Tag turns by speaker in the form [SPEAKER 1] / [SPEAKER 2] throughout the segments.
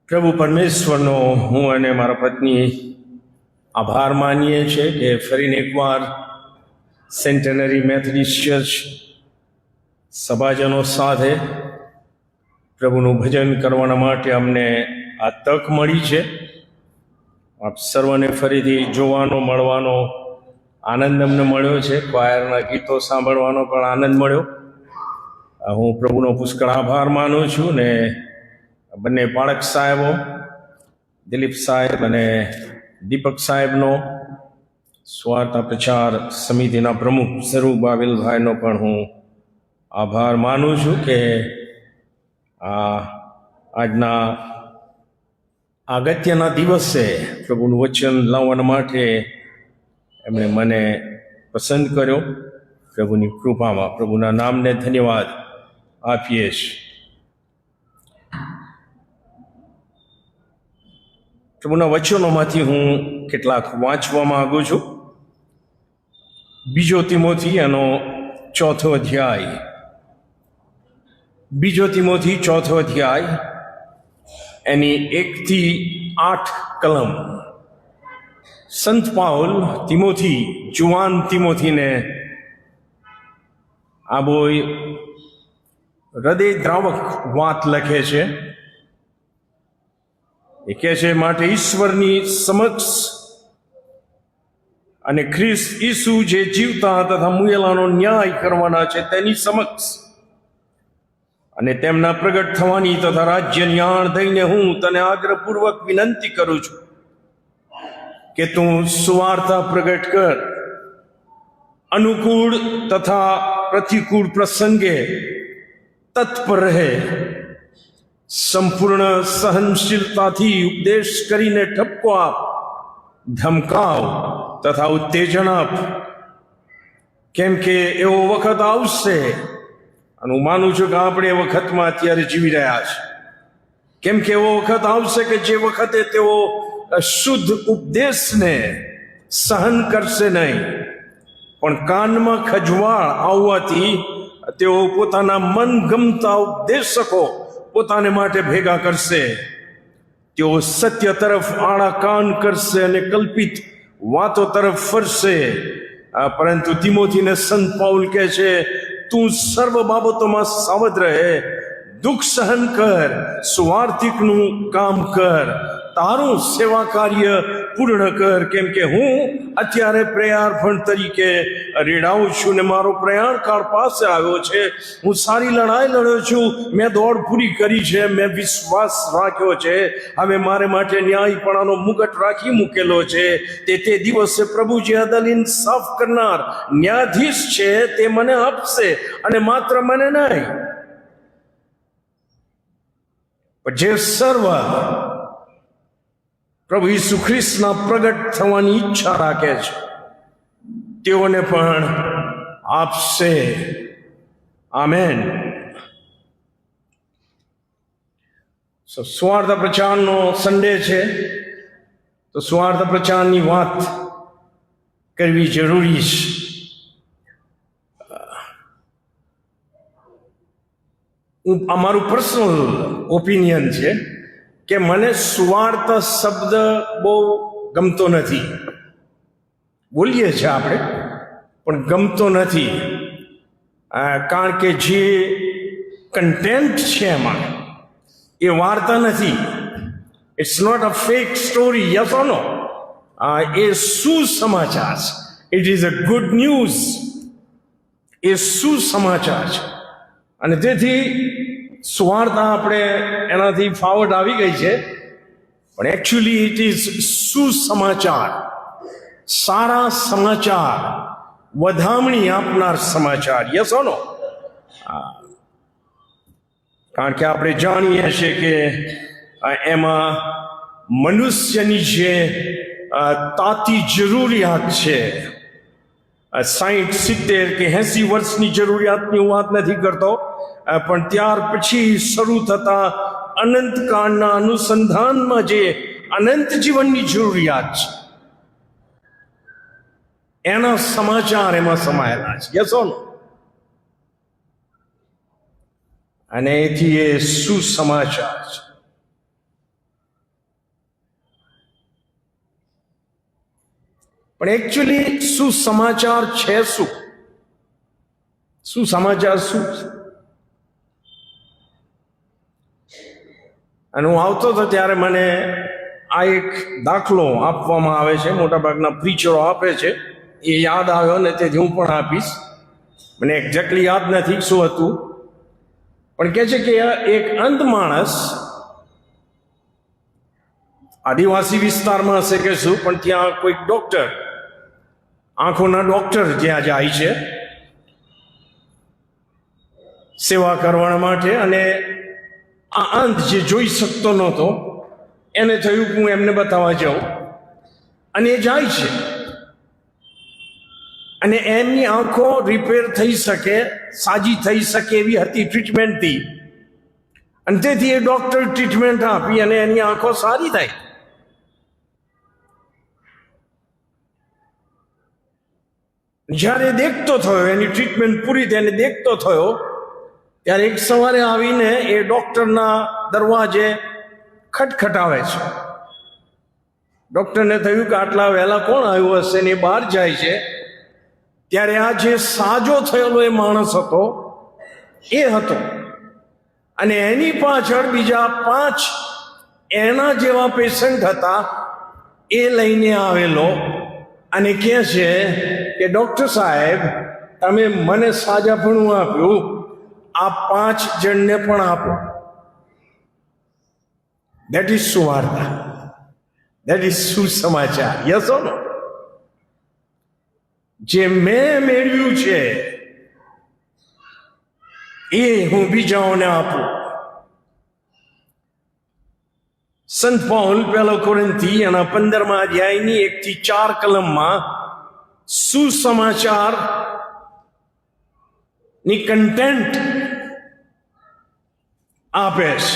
[SPEAKER 1] પ્રભુ પરમેશ્વરનો હું અને મારા પત્ની આભાર માનીએ છીએ કે ફરીને એકવાર સેન્ટેનરી મેથોડિસ્ટ ચર્ચ સભાજનો સાથે પ્રભુનું ભજન કરવાના માટે અમને આ તક મળી છે. આપ સર્વને ફરીથી જોવાનો મળવાનો આનંદ અમને મળ્યો છે. ક્વાયરના ગીતો સાંભળવાનો પણ આનંદ મળ્યો. હું પ્રભુનો પુષ્કળ આભાર માનું છું ને બંને બાળક સાહેબો દિલીપ સાહેબ અને દીપક સાહેબનો, સ્વાર્થ પ્રચાર સમિતિના પ્રમુખ સરૂ બાવિલભાઈનો પણ હું આભાર માનું છું કે આજના અગત્યના દિવસે પ્રભુનું વચન લાવવા માટે એમણે મને પસંદ કર્યો. પ્રભુની કૃપામાં પ્રભુના નામને ધન્યવાદ આપીએ છીએ. પ્રભુના વચનોમાંથી હું કેટલાક વાંચવા માંગુ છું. 2 તિમોથી એનો 4થો અધ્યાય, 2 તિમોથી 4થો અધ્યાય એની 1 થી 8 કલમ. સંત પાઉલ તિમોથી, જુવાન તિમોથીને આ બહુ હૃદય દ્રાવક વાત લખે છે. એ કહે છે, માટે ઈશ્વરની સમક્ષ અને ખ્રિસ્ત ઈસુ જે જીવતા તથા મુયેલાનો ન્યાય કરવાના છે તેની સમક્ષ અને તેમના પ્રગટ થવાની તથા રાજ્યની આણ થઈને હું તને આગ્રહપૂર્વક વિનંતી કરું છું કે તું સુવાર્તા પ્રગટ કર. અનુકૂળ તથા પ્રતિકૂળ પ્રસંગે તત્પર રહે. સંપૂર્ણ સહનશીલતાથી ઉપદેશ કરીને ઠપકો આપ, ધમકાવ તથા ઉત્તેજન આપ, કેમ કે એવો વખત આવશે, અને હું માનું છું કે આપણે એ વખતમાં અત્યારે જીવી રહ્યા છે. કેમ કે એવો વખત આવશે કે જે વખતે તેઓ શુદ્ધ ઉપદેશને સહન કરશે નહીં, પણ કાનમાં ખજવાળ આવવાથી તેઓ પોતાના મનગમતા ઉપદેશકો પોતાને માટે ભેગા કરશે. તેઓ સત્ય તરફ આડા કાન કરશે અને કલ્પિત વાતો તરફ ફરશે. પરંતુ તિમોથીને સંત પાઉલ કહે છે, તું સર્વ બાબતોમાં સાવધ રહે, દુઃખ સહન કર, સુવાર્તિકનું કામ કર, તારું સેવા કાર્ય પૂર્ણ કર. કેમ કે હું અત્યારે પ્રયાર્પણ તરીકે રેડાઉં છું ને મારો પ્રયાણ કાળ પાસે આવ્યો છે. હું સારી લડાઈ લડ્યો છું, મેં દોડ પૂરી કરી છે, મેં વિશ્વાસ રાખ્યો છે. હવે મારે માટે ન્યાયપણાનો મુગટ રાખી મૂકેલો છે. તે દિવસે પ્રભુ જે અદલ ઇન્સાફ કરનાર ન્યાયાધીશ છે તે મને આપશે, અને માત્ર મને નહીં પણ જે સર્વ પ્રભુ ઈસુ ખ્રિસ્તના પ્રગટ થવાની ઈચ્છા રાખે છે તેઓને પણ આપશે. આમેન. સ્વાર્થ પ્રચારનો સન્ડે છે, તો સ્વાર્થ પ્રચારની વાત કરવી જરૂરી છે. અમારું પર્સનલ ઓપિનિયન છે કે મને સુવાર્થ શબ્દ બહુ ગમતો નથી. બોલીએ છીએ આપણે પણ ગમતો નથી, કારણ કે જે કન્ટેન્ટ છે એમાં એ વાર્તા નથી. It's not a fake story. Yes or no? એ સુસમાચાર છે. It is a good news. એ સુસમાચાર છે. અને તેથી સુવાર્તા આપણે એનાથી ફાવટ આવી ગઈ છે, પણ એકચ્યુઅલી ઇટ ઇઝ સુસમાચાર, સારા સમાચાર, વધામણી આપનાર સમાચાર. Yes or no? કારણ કે આપણે જાણીએ છીએ કે એમાં મનુષ્યની જે તાતી જરૂરિયાત છે, 60, 70 કે 80 વર્ષની જરૂરિયાતની હું વાત નથી કરતો, પણ ત્યાર પછી શરૂ થતા અનંતકાળના અનુસંધાનમાં જે અનંત જીવનની જરૂરિયાત છે એના સમાચાર એમાં સમાયેલા છે. Yes or no? અને એથી એ સુસમાચાર છે. પણ એકચ્યુઅલી સુસમાચાર છે શું? સુસમાચાર શું? અને હું આવતો હતો ત્યારે મને આ એક દાખલો આપવામાં આવે છે, મોટાભાગના પ્રીચરો આપે છે, એ યાદ આવ્યો ને તેથી હું પણ આપીશ. મને એક્ઝેક્ટલી યાદ નથી શું હતું, પણ કહે છે કે એક અંધ માણસ આદિવાસી વિસ્તારમાં હશે કે શું, પણ ત્યાં કોઈક ડોક્ટર, આંખોના ડોક્ટર જ્યાં જાય છે સેવા કરવા માટે, અને આ અંધ જે જોઈ શકતો નહોતો એને થયું કે હું એમને બતાવવા જાઉં, અને એ જાય છે અને એમની આંખો રિપેર થઈ શકે, સાજી થઈ શકે એવી હતી ટ્રીટમેન્ટથી, અને તેથી એ ડોક્ટર ટ્રીટમેન્ટ આપી અને એની આંખો સારી થઈ. જ્યારે દેખતો થયો, એની ટ્રીટમેન્ટ પૂરી થઈ અને દેખતો થયો, ત્યારે એક સવારે આવીને એ ડોક્ટરના દરવાજે ખટખટાવે છે. ડોક્ટરને થયું કે આટલા વહેલા કોણ આવ્યું હશે, ને એ બહાર જાય છે. ત્યારે આ જે સાજો થયેલો એ માણસ હતો એ હતો, અને એની પાછળ બીજા 5 એના જેવા પેશન્ટ હતા. એ લઈને આવેલો અને કહે છે કે ડોક્ટર સાહેબ, તમે મને સાજાપણું આપ્યું, આ 5 જણને પણ આપો. દેટ ઇઝ સુવાર્તા, દેટ ઇઝ સુસમાચાર. Yes or no? જે મેં મેળવ્યું છે એ હું બીજાઓને આપું. સંત પૌલ પહેલો કોરિન્થી એના 15મા અધ્યાયની 1 થી 4 કલમમાં સુસમાચાર ની કન્ટેન્ટ આપે છે.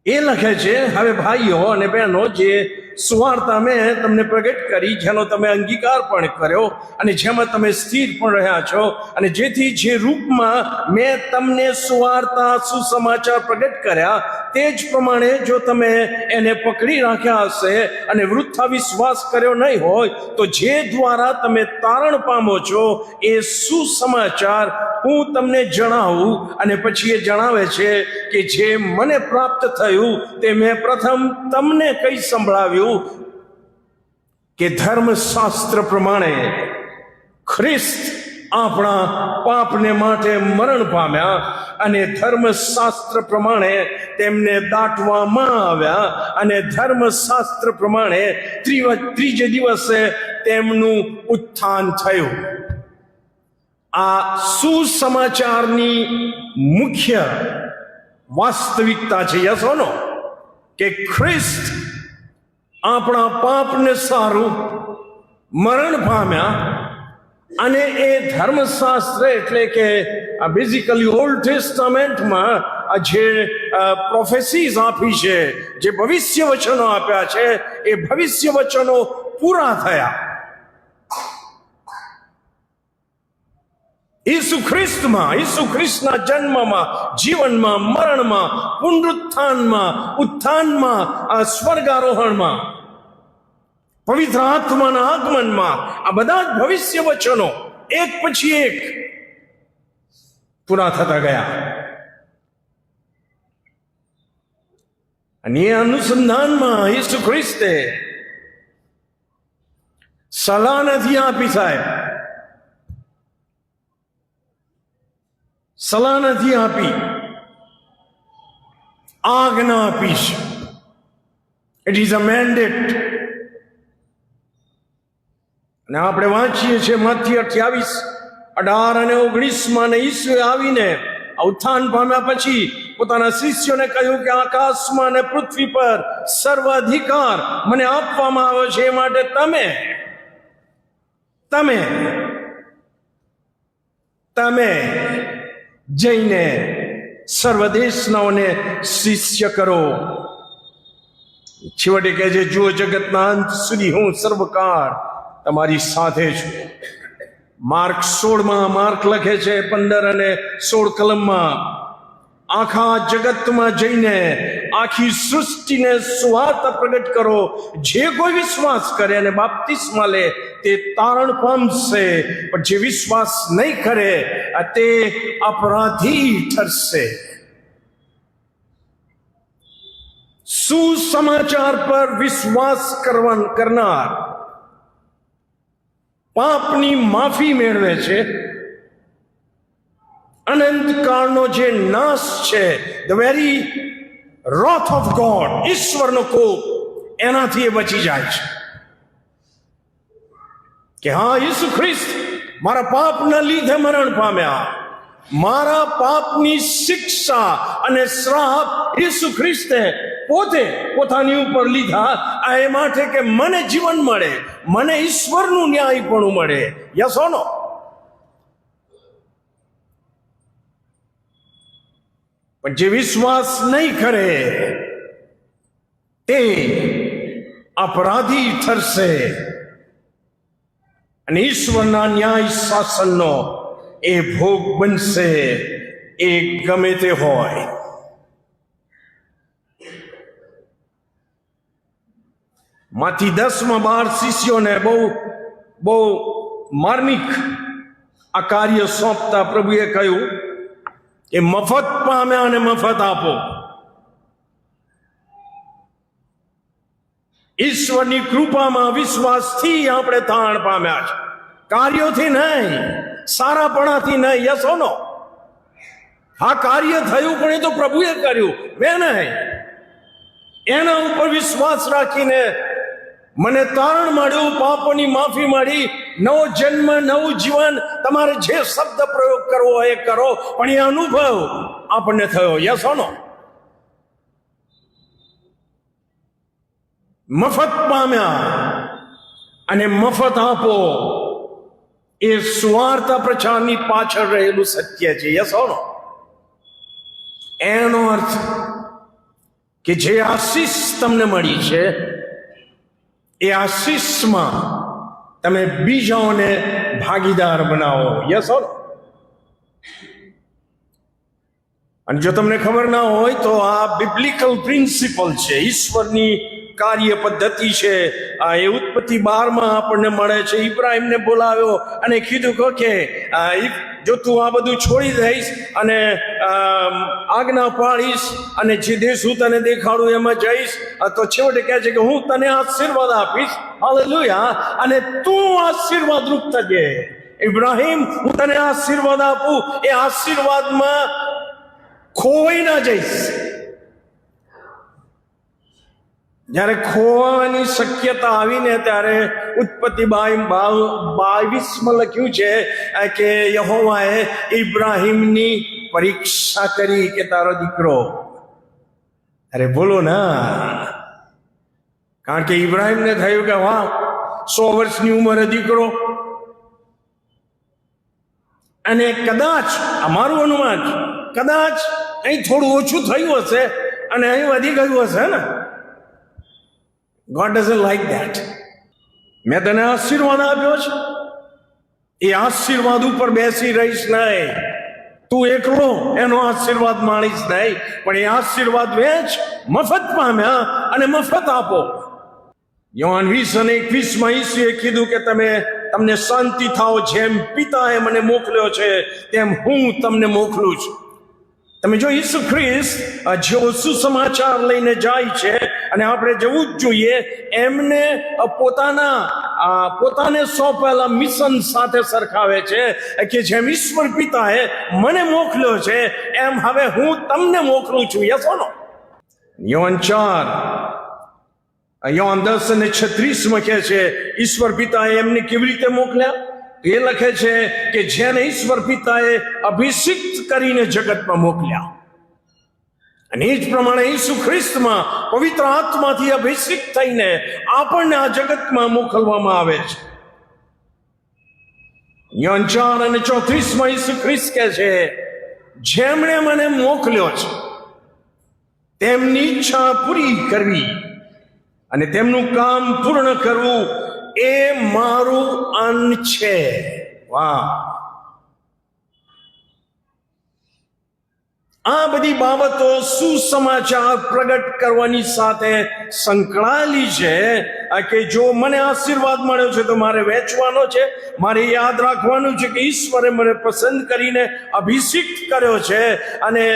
[SPEAKER 1] એ લખે છે, હવે ભાઈઓ અને બહેનો, જે સુવાર્તા મેં તમને પ્રગટ કરી, જેનો તમે અંગીકાર પણ કર્યો અને જેમાં તમે સ્થિર પણ રહ્યા છો, અને જેથી જે રૂપમાં મેં તમને સુવાર્તા સુસમાચાર પ્રગટ કર્યા તે જ પ્રમાણે જો તમે એને પકડી રાખ્યા હશે અને વૃથા વિશ્વાસ કર્યો નહીં હોય, તો જે દ્વારા તમે તારણ પામો છો એ સુસમાચાર હું તમને જણાવું. અને પછી એ જણાવે છે કે જે મને પ્રાપ્ત થયું તે મેં પ્રથમ તમને કઈ સંભળાવ્યું, કે ધર્મશાસ્ત્ર પ્રમાણે ખ્રિસ્ત આપણા પાપને માટે મરણ પામ્યા, અને ધર્મશાસ્ત્ર પ્રમાણે તેમને દાટવામાં આવ્યા, અને ધર્મશાસ્ત્ર પ્રમાણે ત્રીજે દિવસે તેમનું ઉત્થાન થયું. આ સુસમાચારની મુખ્ય વાસ્તવિકતા છે. યસ ઓર નો? કે ખ્રિસ્ત આપણા પાપને સારું મરણ પામ્યા, અને એ ધર્મશાસ્ત્ર એટલે કે બેઝિકલી ઓલ્ડ ટેસ્ટામેન્ટમાં જે પ્રોફેસીઝ આપી છે, જે ભવિષ્ય વચનો આપ્યા છે, એ ભવિષ્ય વચનો પૂરા થયા. ઈસુ ખ્રિસ્તમાં, ઈસુ ખ્રિસ્તના જન્મમાં, જીવનમાં, મરણમાં, પુનરુત્થાનમાં, ઉત્થાનમાં, સ્વર્ગારોહણમાં, પવિત્ર આત્માના આગમનમાં, આ બધા જ ભવિષ્ય વચનો એક પછી એક પૂરા થતા ગયા. અને એ અનુસંધાનમાં ઈસુ ખ્રિસ્તે સલાહ નથી આપી, સાહેબ, સલાહ નથી આપી, આજ્ઞા આપી છે. It is a mandate. અને આપણે વાંચીએ છીએ મત્તી 28:18 અને 19માં, ને ઈસુએ આવીને ઉત્થાન પામ્યા પછી પોતાના શિષ્યોને કહ્યું કે આકાશમાં અને પૃથ્વી પર સર્વ અધિકાર મને આપવામાં આવ્યો છે, એ માટે તમે જઈને સર્વ દેશનાઓને શિષ્ય કરો. છેવટે કહે છે, જુઓ, જગતના અંત સુધી હું સર્વકાળ તમારી સાથે છું. માર્ક 16માં માર્ક લખે છે 15 અને 16 કલમમાં આખા જગતમાં જઈને આખી સૃષ્ટિને સુવાર્તા પ્રગટ કરો. જે કોઈ વિશ્વાસ કરે અને બાપ્તિસ્મા લે તે તારણ પામશે, પણ જે વિશ્વાસ નહીં કરે તે અપરાધી ઠરશે. સુસમાચાર પર વિશ્વાસ કરનાર પાપની માફી મેળવે છે. અનંત કાળનો જે નાશ છે, the very wrath of God, ઈશ્વરનો કોપ, એનાથી એ બચી જાય છે. કે હા, ઈસુ ખ્રિસ્ત મારા પાપના લીધે મરણ પામ્યા, મારા પાપની શિક્ષા અને શ્રાપ ઈસુ ખ્રિસ્તે પોતે પોતાની ઉપર લીધા, આ એ માટે કે મને જીવન મળે, મને ઈશ્વરનું ન્યાયપણું મળે. Yes or no? પણ જે વિશ્વાસ નહીં કરે તે અપરાધી ઠરશે અને ઈશ્વરના ન્યાય શાસનનો એ ભોગ બનશે, એ ગમે તે હોય. માંથી 10 શિષ્યોને બહુ માર્મિક આ કાર્ય સોંપતા પ્રભુએ કહ્યું કે મફત પામ્યા અને મફત આપો. ઈશ્વરની કૃપામાં વિશ્વાસથી આપણે તાણ પામ્યા છે, કાર્યોથી નહીં, સારાપણાથી નહીં. યસ ઓર નો? આ કાર્ય થયું પણ એ તો પ્રભુએ કર્યું, મેં નહીં. એના ઉપર વિશ્વાસ રાખીને મને તારણ મળ્યું, પાપોની માફી મળી, નવો જન્મ, નવું જીવન. તમારે જે શબ્દ પ્રયોગ કરવો એ કરો, પણ એ અનુભવ આપણને થયો. યસ ઓર નો? મફત પામ્યા અને મફત આપો, એ સુવાર્તા પ્રચારની પાછળ રહેલું સત્ય છે. યસ ઓર નો? એનો અર્થ કે જે આશીષ તમને મળી છે એ આશીષમાં તમે બીજાઓને ભાગીદાર બનાવો. Yes or? અને જો તમને ખબર ના હોય તો આ બિબ્લિકલ પ્રિન્સિપલ છે, ઈશ્વરની કાર્ય પદ્ધતિ છે. આ એ ઉત્પત્તિ 12 આપણને મળે છે. ઇબ્રાહીમને બોલાવ્યો અને કીધું કે જો તું આ બધું છોડી દઈશ અને આજ્ઞા પાડીશ અને જે દેશ હું તને દેખાડું એમાં જઈશ, તો છેવટે કહે છે કે હું તને આશીર્વાદ આપીશ. હાલેલુયા! અને તું આશીર્વાદ રૂપ થજે. ઇબ્રાહીમ, હું તને આશીર્વાદ આપું, એ આશીર્વાદમાં ખોવાઈ ના જઈશ. જ્યારે ખોવાની શક્યતા આવીને ત્યારે ઉત્પત્તિ 22 લખ્યું છે કે યહોવાએ ઇબ્રાહીમની પરીક્ષા કરી કે તારો દીકરો. અરે બોલો ના! કારણ કે ઇબ્રાહીમને થયું કે વાહ, 100 વર્ષની ઉંમરે દીકરો. અને કદાચ, અમારું અનુમાન, કદાચ અહીં થોડું ઓછું થયું હશે અને અહીં વધી ગયું હશે ને. God doesn't like that. મેં તને આશીર્વાદ આપ્યો છે, એ આશીર્વાદ ઉપર બેસી રહીશ નહીં. તું એકલો એનો આશીર્વાદ માણીશ નહીં, પણ એ આશીર્વાદ વેચ, મફત પામ્યા અને મફત આપો. યોહાન 20:21 ઈસુએ કીધું કે તમને શાંતિ થાઓ, જેમ પિતાએ મને મોકલ્યો છે તેમ હું તમને મોકલું છું. તમે જો ઈસુ ખ્રિસ્ત જેવો સુસમાચાર લઈને જાય છે અને આપણે જવું જ જોઈએ, એમને પોતાને સોંપેલા મિશન સાથે સરખાવે છે કે જેમ ઈશ્વર પિતાએ મને મોકલ્યો છે એમ હવે હું તમને મોકલું છું. યસ ઓર નો? યોહાન 10:36 કહે છે ઈશ્વર પિતાએ એમને કેવી રીતે મોકલ્યા. એ લખે છે કે જેને ઈશ્વર પિતાએ અભિષિક્ત કરીને જગતમાં મોકલ્યા. અને એ જ પ્રમાણે ઈસુ ખ્રિસ્તમાં પવિત્ર આત્માથી અભિષિક્ત થઈને આપણને આ જગતમાં મોકલવામાં આવે છે. યોહાન 4:34 ઈસુ ખ્રિસ્ત કહે છે જેમણે મને મોકલ્યો છે તેમની ઈચ્છા પૂરી કરવી અને તેમનું કામ પૂર્ણ કરવું એ મારું અન્ન છે. વાહ! આ બધી બાબતો સુસમાચાર પ્રગટ કરવાની સાથે સંકળાયેલી છે કે જો મને આશીર્વાદ મળ્યો છે તો મારે વહેંચવાનો છે, મારે યાદ રાખવાનું છે કે ઈશ્વરે મને પસંદ કરીને અભિષિક્ત કર્યો છે અને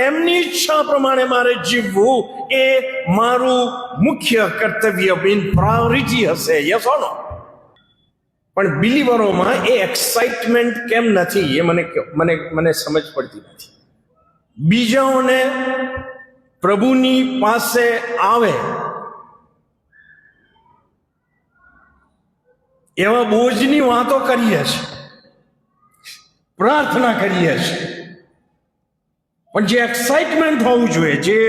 [SPEAKER 1] એમની ઈચ્છા પ્રમાણે મારે જીવવું એ મારું મુખ્ય કર્તવ્ય, મેઇન પ્રાયોરિટી હશે. Yes or no? પણ બિલીવરોમાં એ એક્સાઇટમેન્ટ કેમ નથી એ મને સમજ પડતી નથી. બીજાઓને પ્રભુની પાસે આવે એવા બોજની વાતો કરીએ છીએ, પ્રાર્થના કરીએ છીએ, પણ જે એક્સાઇટમેન્ટ હોવું જોઈએ,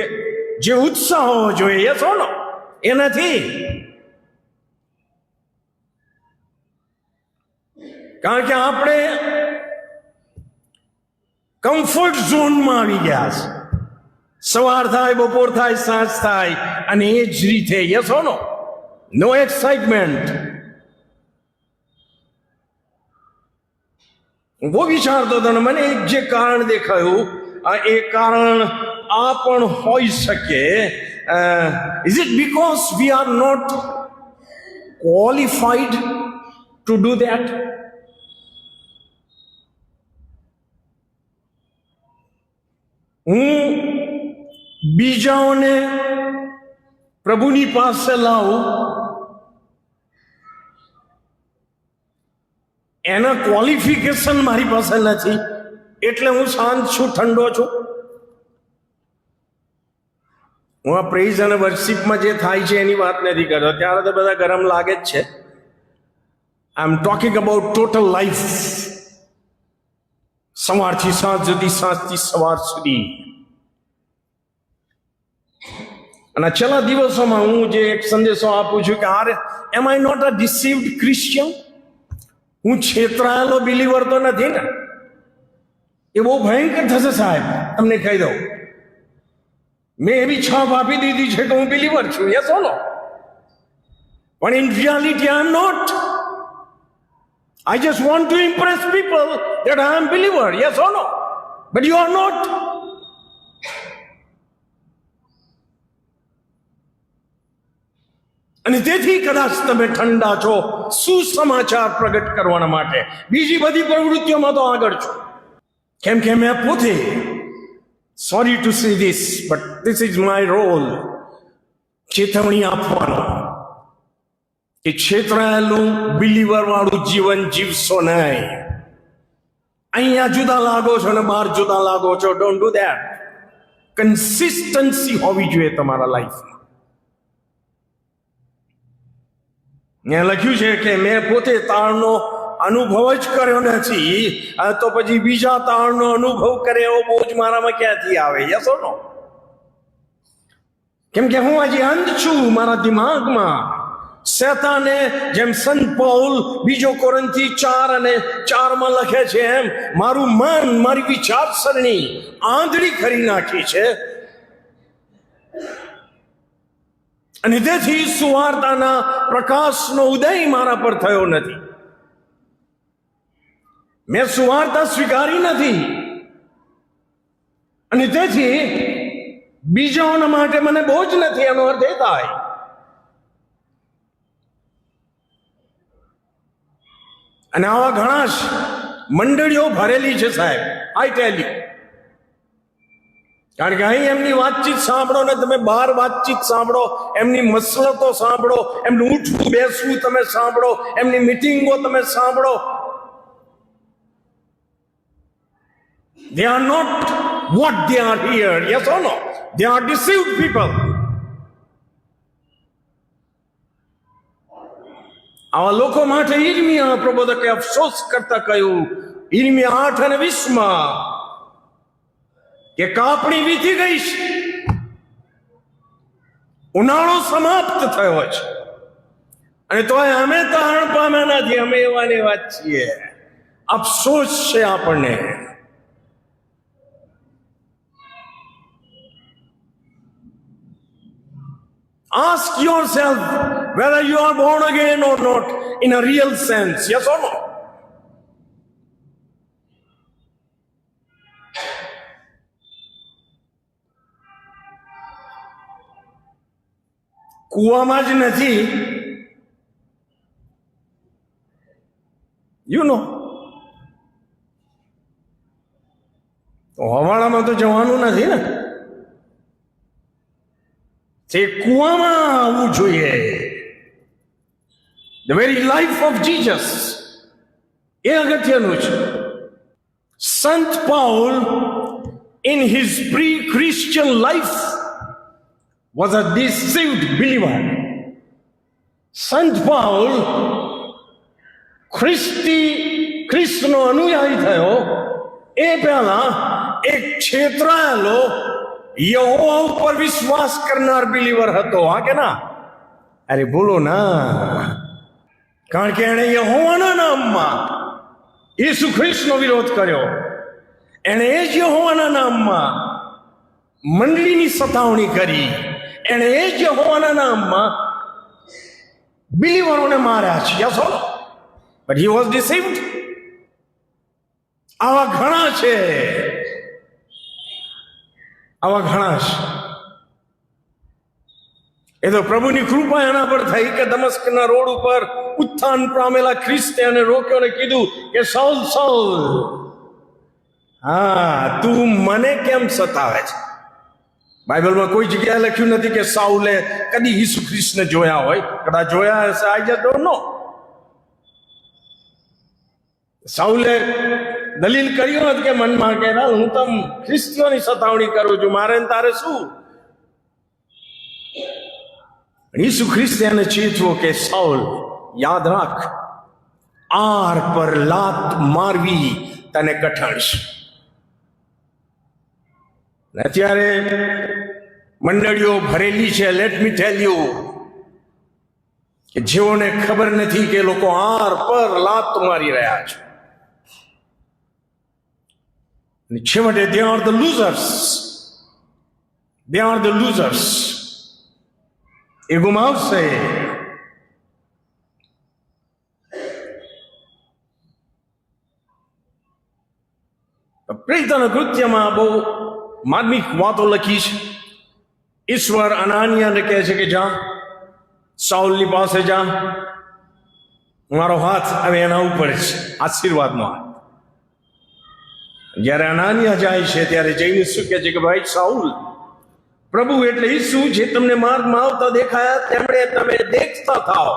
[SPEAKER 1] જે ઉત્સાહ હોવો જોઈએ, એ સોનો એ નથી. કારણ કે આપણે કમ્ફર્ટ ઝોનમાં આવી ગયા છે. સવાર થાય, બપોર થાય, સાંજ થાય અને એ જ રીતે. Yes or no? No excitement. હું બહુ વિચારતો હતો ને મને એક જે કારણ દેખાયું, એ કારણ આ પણ હોઈ શકે. Is it because we are not qualified to do that? હું બીજાઓને પ્રભુની પાસે લાવું એના ક્વોલિફિકેશન મારી પાસે નથી, એટલે હું શાંત છું, ઠંડો છું. હું આ પ્રેઝ અને વર્શિપમાં જે થાય છે એની વાત નથી કરતો. ત્યારે તો બધા ગરમ લાગે જ છે. I am talking about total life. સવારથી સાંજ સુધી, સાંજથી સવાર સુધી. અને છેલ્લા દિવસોમાં હું જે એક સંદેશો આપું છું કે એમ આઈ નોટ અ ડિસીવ્ડ ક્રિશ્ચિયન? હું છેતરાયેલો બિલીવર તો નથી ને? એ બહુ ભયંકર થશે સાહેબ, તમને કહી દઉં. મેં એવી છાપ આપી દીધી છે કે હું બિલીવર છું. Yes or no? પણ in reality I am not. I just want to impress people that I am believer. Yes or no? But you are not. અને તેથી કદાચ તમે ઠંડા છો સુસમાચાર પ્રગટ કરવાના માટે. બીજી બધી પ્રવૃત્તિઓમાં તો આગળ છો. કેમ કે મેં પોતે, sorry to say this, but this is my role, ચેતવણી આપવાનો કે છેતરાયેલું બિલીવર વાળું જીવન જીવશો નહીં. અહીંયા જુદા લાગો છો ને બહાર જુદા લાગો છો. Don't do that. કન્સિસ્ટન્સી હોવી જોઈએ તમારા લાઈફમાં. ત્યાં લખ્યું છે કે મેં પોતે તાળનો અનુભવ જ કર્યો નથી, તો પછી બીજા તાળનો અનુભવ કરે એવો બોજ મારામાં ક્યાંથી આવે? યસ ઓર નો? કેમ કે હું હજી અંધ છું મારા દિમાગમાં. શેતાને જેમ સંત પૌલ 2 કોરિન્થી 4:4 લખે છે એમ મારું મન, મારી વિચારસરણી આંધળી કરી નાખી છે. અને તેથી સુવાર્તાના પ્રકાશનો ઉદય મારા પર થયો નથી. મેં સુવાર્તા સ્વીકારી નથી અને તેથી બીજાઓના માટે મને બોજ નથી. એનો અર્થ એ થાય અને આવા ઘણા મંડળીઓ ભરેલી છે સાહેબ. આઈ ટેલ યુ. કારણ કે અહીં એમની વાતચીત સાંભળો ને તમે બહાર વાતચીત સાંભળો, એમની મસલતો સાંભળો, એમનું ઉઠવું બેસવું તમે સાંભળો, એમની મિટિંગો તમે સાંભળો. They are not what they are here. Yes or no? They are deceived people. આવા લોકો માટે ઈર્મિયા પ્રબોધકે અફસોસ કરતા કહ્યું, ઈર્મિયા 8:20 કે કાપણી વીતી ગઈ છે, ઉનાળો સમાપ્ત થયો છે અને તોય અમે તારણ પામ્યા નથી. અમે એવા ને એવા છીએ. અફસોસ છે આપણને. Ask yourself whether you are born again or not in a real sense. Yes or no? કુવામાં જ નથી, યુ નો, તો હવાડામાં તો જવાનું નથી ને, તે કુવામાં આવવું જોઈએ. The very life of Jesus, એ અગત્યનું છે. સંત Paul in his pre-Christian life was a deceived believer. સંત પાઉલ ખ્રિસ્તનો અનુયાયી થયો એ પહેલા એક છેતરાયેલો યહોવા ઉપર વિશ્વાસ કરનાર બિલીવર હતો. હા કે ના? અરે બોલો ના. કારણ કે એણે યહોવાના નામમાં યેસુ ખ્રિસ્તનો વિરોધ કર્યો. એણે એ જ યહોવાના નામમાં મંડળીની સતાવણી કરી. એણે એ જ યહોવાના નામમાં બિલીવરોને માર્યા છે. Yes or no? But he was deceived. આવા ઘણા છે, આવા ઘણા છે. એ તો પ્રભુની કૃપા એના પર થઈ કે દમસ્કના રોડ ઉપર ઉત્થાન પામેલા ખ્રિસ્તે એને રોક્યો અને કીધું કે સાઉલ, સાઉલ, હા, તું મને કેમ સતાવે છે? બાઇબલમાં કોઈ જગ્યાએ લખ્યું નથી કે સાઉલે કદી ઈસુ ખ્રિસ્તને જોયા હોય. કદાચ જોયા હશે, આઈ જસ્ટ ડોન્ટ નો. સાઉલે દલીલ કર્યો નથી કે મનમાં કે હું તો ખ્રિસ્તીઓની સતાવણી કરું છું, મારે ને તારે શું? ઈસુ ખ્રિસ્તે એને ચેતવો કે સાઉલ, યાદ રાખ, આર પર લાત મારવી તને કઠણ છે. અત્યારે મંડળીઓ ભરેલી છે. લેટ મી ટેલ યુ કે જેઓને ખબર નથી કે લોકો આર પર લાત મારી રહ્યા છે. છેવટે they are the losers. They are the losers. એ ગુમાવશે. પ્રેરિતોના કૃત્યમાં બહુ માર્મિક વાતો લખી છે. ઈશ્વર અનાનિયાને કહે છે કે જા, સાઉલની પાસે જા, મારો હાથ હવે એના ઉપર છે, આશીર્વાદનો હાથ. જ્યારે અનાનિયા જાય છે ત્યારે જઈને શું કહે છે કે ભાઈ સાઉલ, પ્રભુ એટલે ઈસુ જે તમને માર્ગમાં આવતા દેખાયા તેમણે તમે દેખતા થાઓ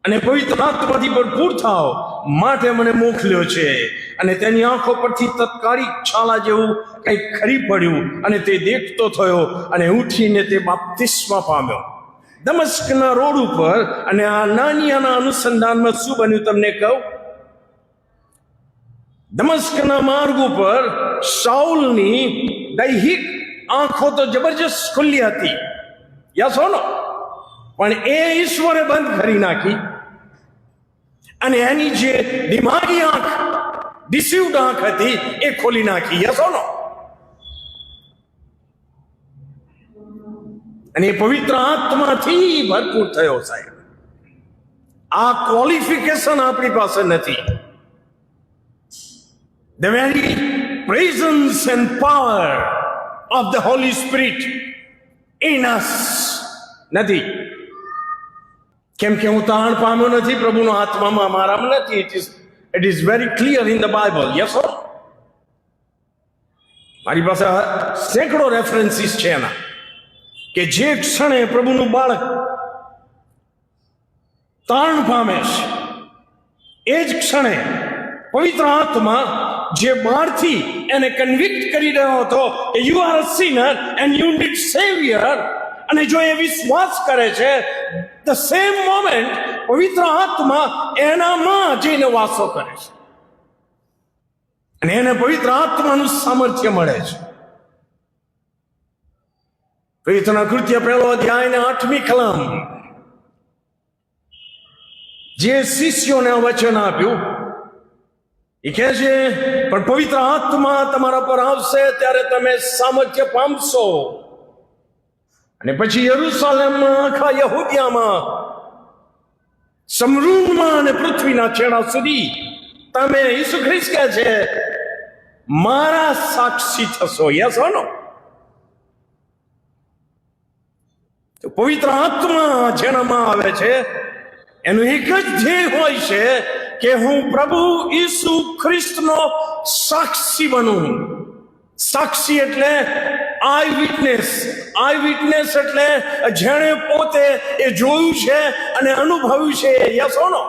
[SPEAKER 1] અને પવિત્ર આત્માથી ભરપૂર થાઓ માટે મને મોકલ્યો છે. અને તેની આંખો પરથી તત્કાલિક છાલા જેવું કંઈક ખરી પડ્યું અને તે દેખતો થયો અને ઉઠીને તે બાપ્તિસ્મા પામ્યો દમસ્કના રોડ ઉપર. અને આ નાનિયાના અનુસંધાનમાં શું બન્યું તમને કહું. દમસ્કના માર્ગ ઉપર સાઉલની દૈહિક આંખો તો જબરજસ્ત ખુલ્લી હતી, યસ ઓર નો? પણ એ ઈશ્વરે બંધ કરી નાખી અને એની જે દિમાગી આંખ, ડિસીવ્ડ આંખ હતી, એ ખોલી નાખી, યસ ઓર નો? અને એ પવિત્ર આત્માથી ભરપૂર થયો. સાહેબ, આ ક્વોલિફિકેશન આપણી પાસે નથી. The very presence and power of the Holy Spirit in us નથી. કેમ કે હું તાણ પામ્યો નથી પ્રભુનો આત્મામાં, મારામાં નથી. It is very clear in the Bible. Yes or no? મારી પાસે સેંકડો રેફરન્સીસ છે એના કે જે ક્ષણે પ્રભુનું બાળક તાણ પામે છે એ જ ક્ષણે પવિત્ર આત્મા જે બહારથી એને કન્વિક્ટ કરી રહ્યો હતો કે you are a sinner and you need saviour, અને જો એ વિશ્વાસ કરે છે ધ સેમ મોમેન્ટ પવિત્ર આત્મા એનામાં જઈને વાસો કરે છે અને એને પવિત્ર આત્માનું સામર્થ્ય મળે છે. પ્રેરિતોના કૃત્ય 1 અધ્યાય ને 8મી કલમ, જે શિષ્યોને વચન આપ્યું એ કહે છે પણ પવિત્ર આત્મા તમારા પર આવશે ત્યારે તમે સામર્થ્ય પામશો અને પછી યરૂશાલેમમાં, આખા યહૂદિયામાં, સમરૂનમાં અને પૃથ્વીના છેડા સુધી તમે, ઈસુ ખ્રિસ્ત કહે છે, મારા સાક્ષી થશો. યસ ઓર નો? તો પવિત્ર આત્મા જેનામાં આવે છે એનું એક જ ધ્યેય હોય છે કે હું પ્રભુ ઈસુ ખ્રિસ્તનો સાક્ષી બનું. સાક્ષી એટલે આઈ વિટનેસ એટલે જેણે પોતે એ જોયું છે અને અનુભવ્યું છે. યસ ઓર નો?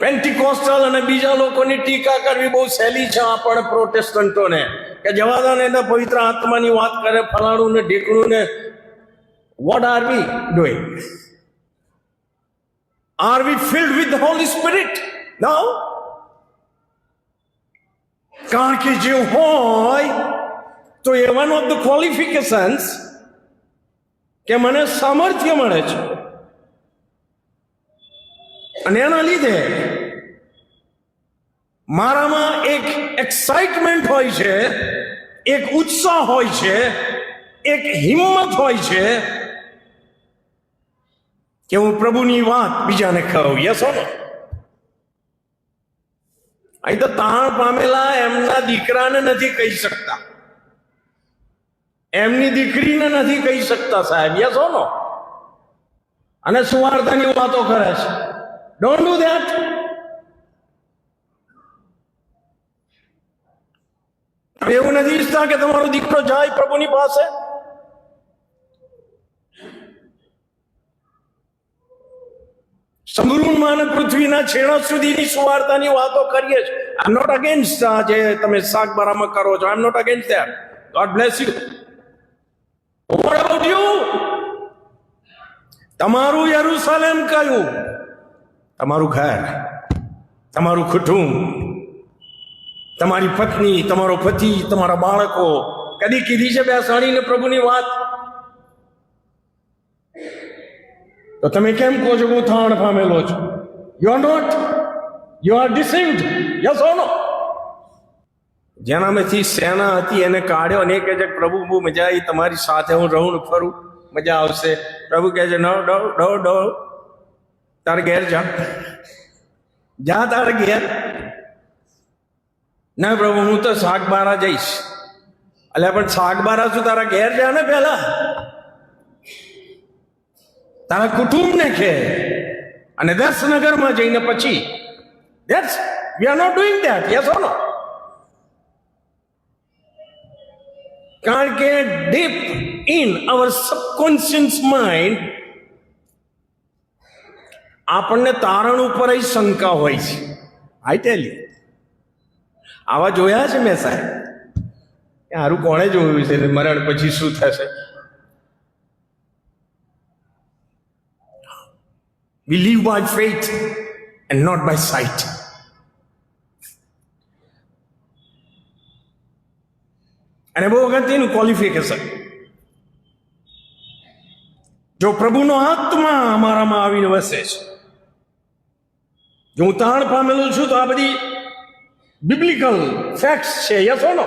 [SPEAKER 1] પેન્ટિકોસ્ટલ અને બીજા લોકોની ટીકા કરવી બહુ સહેલી છે આપણે પ્રોટેસ્ટન્ટોને, કે જવાદાન એના પવિત્ર આત્માની વાત કરે ફલાણું ને ઢીકણું ને. What are we doing? Are we filled with the holy spirit? No. કારણ કે જે હોય તો એ વન ઓફ ધ ક્વોલિફિકેશન્સ કે મને સામર્થ્ય મળે છે અને એના લીધે મારામાં એક એક્સાઇટમેન્ટ હોય છે, એક ઉત્સાહ હોય છે, એક હિંમત હોય છે કે હું પ્રભુની વાત બીજાને કહું. યસ ઓર નો? અહીં તો તાણ પામેલા એમના દીકરાને નથી કહી શકતા, એમની દીકરીને નથી કહી શકતા સાહેબ. Yes or no? અને સુવાર્તાની વાતો કરે છે. Don't do that. એવું નથી ઈચ્છતા કે તમારો દીકરો જાય પ્રભુની પાસે? સમૃદ્ધમાં અને પૃથ્વીના છેડા સુધીની સુવાર્તાની વાતો કરીએ છીએ. આઈ એમ નોટ અગેન્સ્ટ જે તમે શાકબારામાં કરો છો. I am not against that. God bless you. What about you? તમારું યરુશલેમ કયું? તમારું ઘર, તમારું કુટુંબ, તમારી પત્ની, તમારો પતિ, તમારા બાળકો. કદી કીધી છે બેસાડીને પ્રભુની વાત? તો તમે કેમ કહો છો હું થાણ પામેલો છું? You are not. You are deceived. Yes or no? જેનામાંથી સેના હતી એને કાઢ્યો અને કહે છે પ્રભુ બહુ મજા આવી, તમારી સાથે હું રહું ફરું, મજા આવશે. પ્રભુ કહે છે નો, ડો તારે ઘેર જા તારે ઘેર. ના પ્રભુ હું તો શાકબારા જઈશ. એટલે પણ શાકબારા શું? તારા ઘેર જા ને પહેલા, તારા કુટુંબને કે અને 10 નગરમાં જઈને પછી. That's we are not doing that. Yes or no? કારણ કે deep in our subconscious mind આપણને તારણ ઉપર શંકા હોય છે. આઈ ટેલ યુ, આવા જોયા છે મેં સાહેબ. સારું કોણે જોયું છે મરણ પછી શું થશે? We live by faith and not by sight. અને બહુ અગત્યનું ક્વોલિફિકેશન, જો પ્રભુનો આત્મા અમારામાં આવીને વસે છે, જો હું તાણ પામેલું છું તો આ બધી બિબ્લિકલ ફેક્ટ્સ છે. યસ ઓર નો?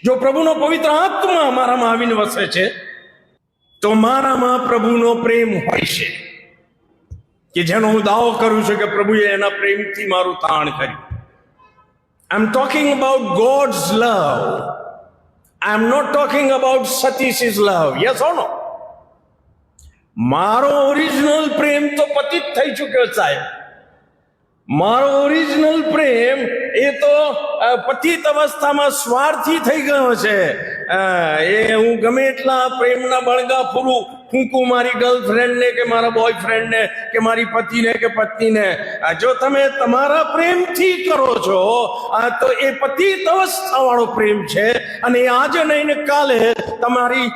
[SPEAKER 1] જો પ્રભુનો પવિત્ર આત્મા અમારામાં આવીને વસે છે તો મારામાં પ્રભુનો પ્રેમ હોય છે, કે જેનો હું દાવો કરું છું કે પ્રભુએ એના પ્રેમથી મારું તાણ કર્યું. I am talking about God's love. I am not talking about Satish's love. Yes or no? મારો ઓરિજિનલ પ્રેમ તો પતિત થઈ ચૂક્યો સાહેબ. મારો ઓરિજિનલ પ્રેમ એ તો પતિત અવસ્થામાં સ્વાર્થી થઈ ગયો છે. એ હું ગમે એટલા પ્રેમના બળગા ફૂરું ફૂંકું મારી ગર્લફ્રેન્ડને કે મારા બોયફ્રેન્ડને કે મારી પતિને કે પત્નીને. જો તમે તમારા પ્રેમથી કરો છો તો એ પતિત અવસ્થાવાળો પ્રેમ છે. અને એ આજે નહીં ને કાલે તમારી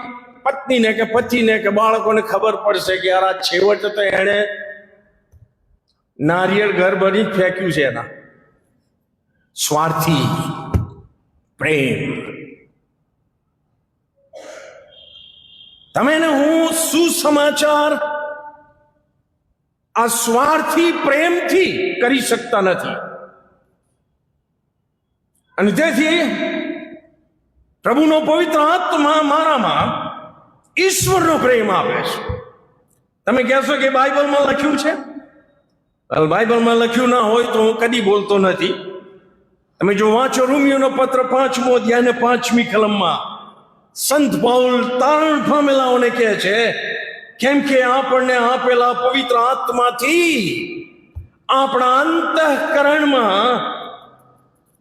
[SPEAKER 1] પત્નીને કે પતિને કે બાળકોને ખબર પડશે કે યાર આ છેવટે તો એણે નારિયેળ ઘર ભરી ફેંક્યું છે. એના સ્વાર્થી પ્રેમ. તમે ને હું સુસમાચાર આ સ્વાર્થી પ્રેમથી કરી શકતા નથી. અને તેથી પ્રભુનો પવિત્ર આત્મા મારામાં ઈશ્વરનો પ્રેમ આપે છે. તમે કહેશો કે બાઇબલમાં લખ્યું છે? બાઇબલમાં લખ્યું ના હોય તો હું કદી બોલતો નથી. તમે જો વાંચો રોમિયોનો પત્ર 5મો અધ્યાય ને 5મી કલમમાં સંત પાઉલ તારણ પામેલાઓને કહે છે, કેમ કે આપણને આપેલા પવિત્ર આત્માથી આપણા અંતઃકરણમાં,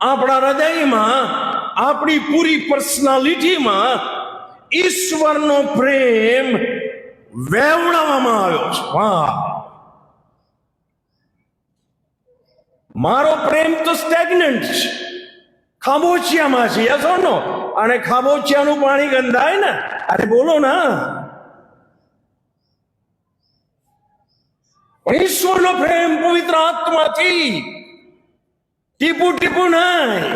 [SPEAKER 1] આપણા હૃદયમાં, આપણી પૂરી પર્સનાલિટીમાં ઈશ્વરનો પ્રેમ વહેવડાવવામાં આવ્યો છે. વાહ! મારો પ્રેમ તો સ્ટેગ્નન્ટ છે, ખાબોચિયામાં છે. Yes or no? અને ખાબોચિયાનું પાણી ગંધાય ને? અરે બોલો ના. પણ ઈશ્વરનો પ્રેમ પવિત્ર આત્માથી ટીપુ ટીપુ નહીં,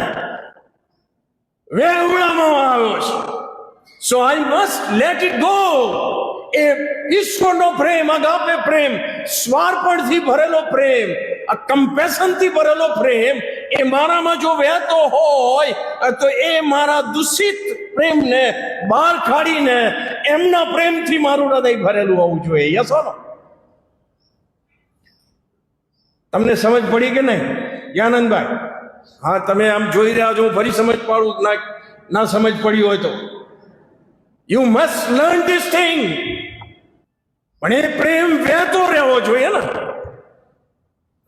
[SPEAKER 1] વહેવડાવવામાં આવ્યો છે. So I must let it go. એ ઈશ્વરનો પ્રેમ, અગાપે પ્રેમ, સ્વાર્પણથી ભરેલો પ્રેમ, આ કમ્પેશનથી ભરેલો પ્રેમ, એ મારામાં જો વહેતો હોય તો એ મારા દૂષિત પ્રેમને બહાર કાઢીને એમના પ્રેમથી મારું હૃદય ભરેલું હોવું જોઈએ. યસ ઓર નો? તમને સમજ પડી કે નહીં જ્ઞાનંદભાઈ? હા, તમે આમ જોઈ રહ્યા છો, ફરી સમજ પાડું ના સમજ પડી હોય તો. You must learn this thing. પણ એ પ્રેમ વહેતો રહેવો જોઈએ ને.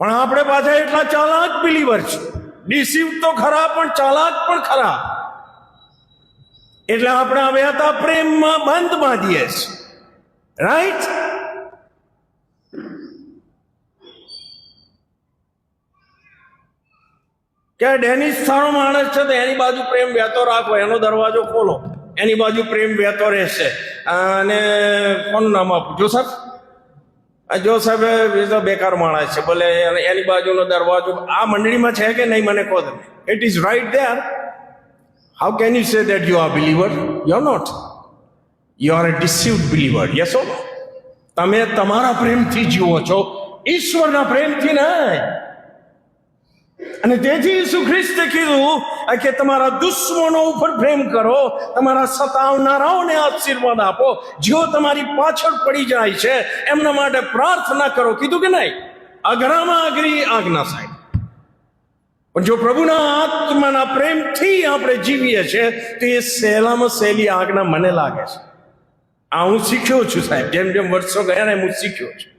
[SPEAKER 1] પણ આપણે પાછા એટલા ચાલાક બિલીવર છે, ડિસીવ તો ખરા પણ ચાલાક પણ ખરા. એટલે આપણે આ વહેતા પ્રેમમાં બંધ બાંધીએ છીએ. રાઈટ? કે ડેનિસ સારો માણસ છે તો એની બાજુ પ્રેમ વહેતો રાખો, એનો દરવાજો ખોલો, એની બાજુ પ્રેમ વહેતો રહેશે. અને કોનું નામ આપું? જોસફ. જોસફ એ તો બેકાર માણસ છે, ભલે એની બાજુનો દરવાજો આ મંડળીમાં છે કે નહીં મને કહો તમે. It is right there. How can you say that you are believer? You are not. You are a deceived believer. Yes or no? તમે તમારા પ્રેમથી જીવો છો, ઈશ્વરના પ્રેમથી નહીં. અને તેથી ઈસુ ખ્રિસ્તે કીધું કે તમારા દુશ્મનો ઉપર પ્રેમ કરો, તમારા સતાવનારાઓને આશીર્વાદ આપો, જેઓ તમારી પાછળ પડી જાય છે એમના માટે પ્રાર્થના કરો. કીધું કે નહીં? અઘરામાં અઘરી આજ્ઞા સાહેબ. પણ જો પ્રભુના આત્માના પ્રેમથી આપણે જીવીએ છીએ તો એ સહેલામાં સહેલી આજ્ઞા મને લાગે છે. આ હું શીખ્યો છું સાહેબ, જેમ જેમ વર્ષો ગયા ને હું શીખ્યો છું.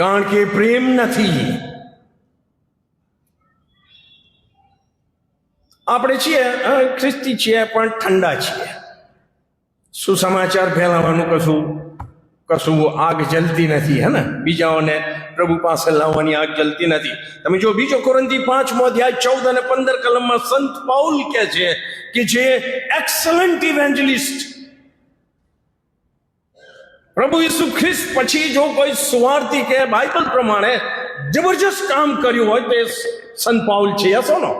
[SPEAKER 1] કારણ કે પ્રેમ નથી. આપણે છીએ ખ્રિસ્તી છીએ પણ ઠંડા છીએ. સુસમાચાર ફેલાવવાનું કશું આગ જલતી નથી, હે ને? બીજાઓને પ્રભુ પાસે લાવવાની આગ જલતી નથી. તમે જો બીજો કોરિન્થી 5મો અધ્યાય 14 અને 15 કલમમાં સંત પાઉલ કહે છે કે જે એક્સલન્ટ ઇવેન્જલિસ્ટ પ્રભુ ઈસુ ખ્રિસ્ત પછી જો કોઈ સુવાર્થી કે બાઇબલ પ્રમાણે જબરજસ્ત કામ કર્યું હોય તો એ સંત પાઉલ છે. Yes or no?